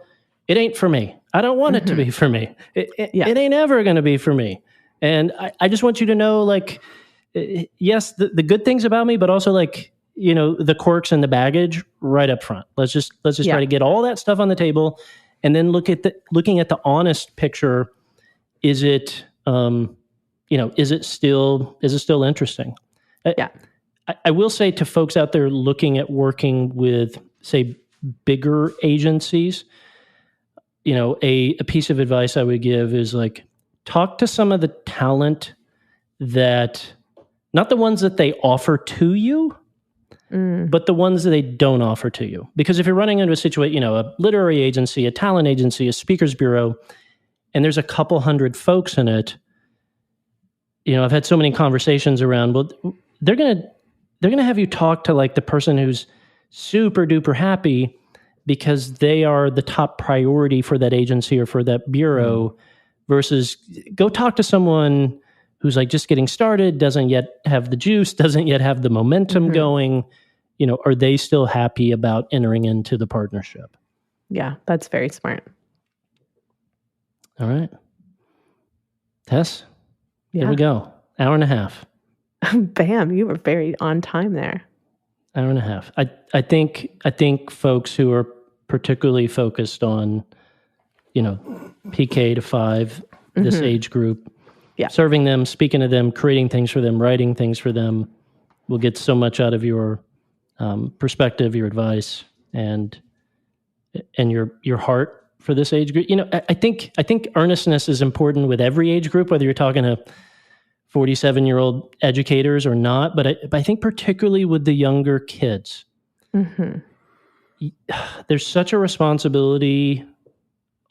It ain't for me. I don't want it to be for me. It ain't ever going to be for me. And I just want you to know, like, yes, the good things about me, but also like, the quirks and the baggage right up front. Let's just try to get all that stuff on the table, and then looking at the honest picture. Is it, is it still interesting? I will say to folks out there looking at working with, say, bigger agencies, a piece of advice I would give is like, talk to some of the talent that, not the ones that they offer to you, but the ones that they don't offer to you. Because if you're running into a situation, a literary agency, a talent agency, a speakers bureau, and there's a couple hundred folks in it, I've had so many conversations around, well, they're going to have you talk to like the person who's super duper happy because they are the top priority for that agency or for that bureau, versus go talk to someone who's like just getting started, doesn't yet have the juice, doesn't yet have the momentum going. Are they still happy about entering into the partnership? Yeah, that's very smart. All right. Tess, there we go. Hour and a half. Bam, you were very on time there. Hour and a half. I think folks who are particularly focused on, PK to 5, this age group, serving them, speaking to them, creating things for them, writing things for them, will get so much out of your perspective, your advice, and your heart for this age group. I think earnestness is important with every age group, whether you're talking to 47-year-old educators or not, but I think particularly with the younger kids, there's such a responsibility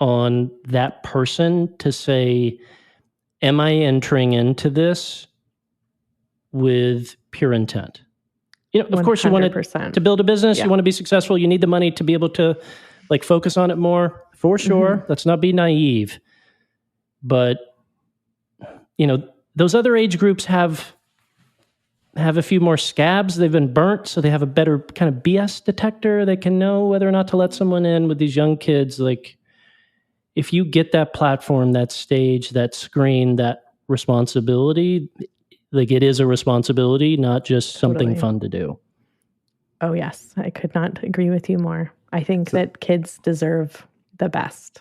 on that person to say, am I entering into this with pure intent? Of course, you want to build a business, you want to be successful, you need the money to be able to like focus on it more, for sure. Let's not be naive. But, those other age groups have a few more scabs. They've been burnt, so they have a better kind of BS detector. They can know whether or not to let someone in. With these young kids, like, if you get that platform, that stage, that screen, that responsibility, like, it is a responsibility, not just something fun to do. Oh, yes. I could not agree with you more. I think that kids deserve the best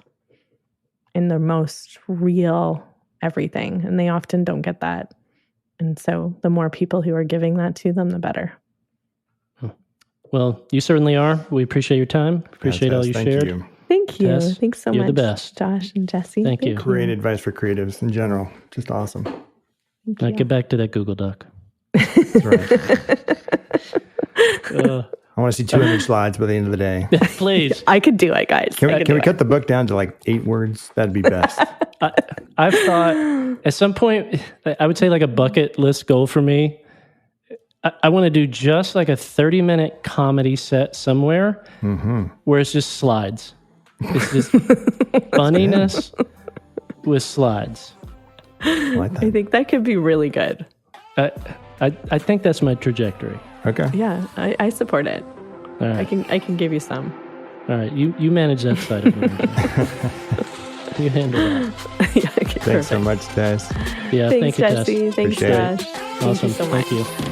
in the most real everything, and they often don't get that. And so the more people who are giving that to them, the better. Well, you certainly are. We appreciate your time. Appreciate all you shared. Thank you. Tess, thanks so much. You're the best. Josh and Jesse. Thank you. Great advice for creatives in general. Just awesome. Now get back to that Google Doc. That's right. I want to see 200 slides by the end of the day. Please. I could do it, guys. Can we cut the book down to like 8 words? That'd be best. I've thought at some point, I would say like a bucket list goal for me. I want to do just like a 30-minute comedy set somewhere where it's just slides. It's just funniness with slides. I like that. I think that could be really good. I think that's my trajectory. Okay. Yeah, I support it. All right. I can give you some. All right, you manage that side of it. You handle that. Yeah, okay, Thanks so much, Taes. Yeah, Thanks, thank you, Jesse. Tess. Thanks, Appreciate Josh. Awesome. Thank you so much. Thank you.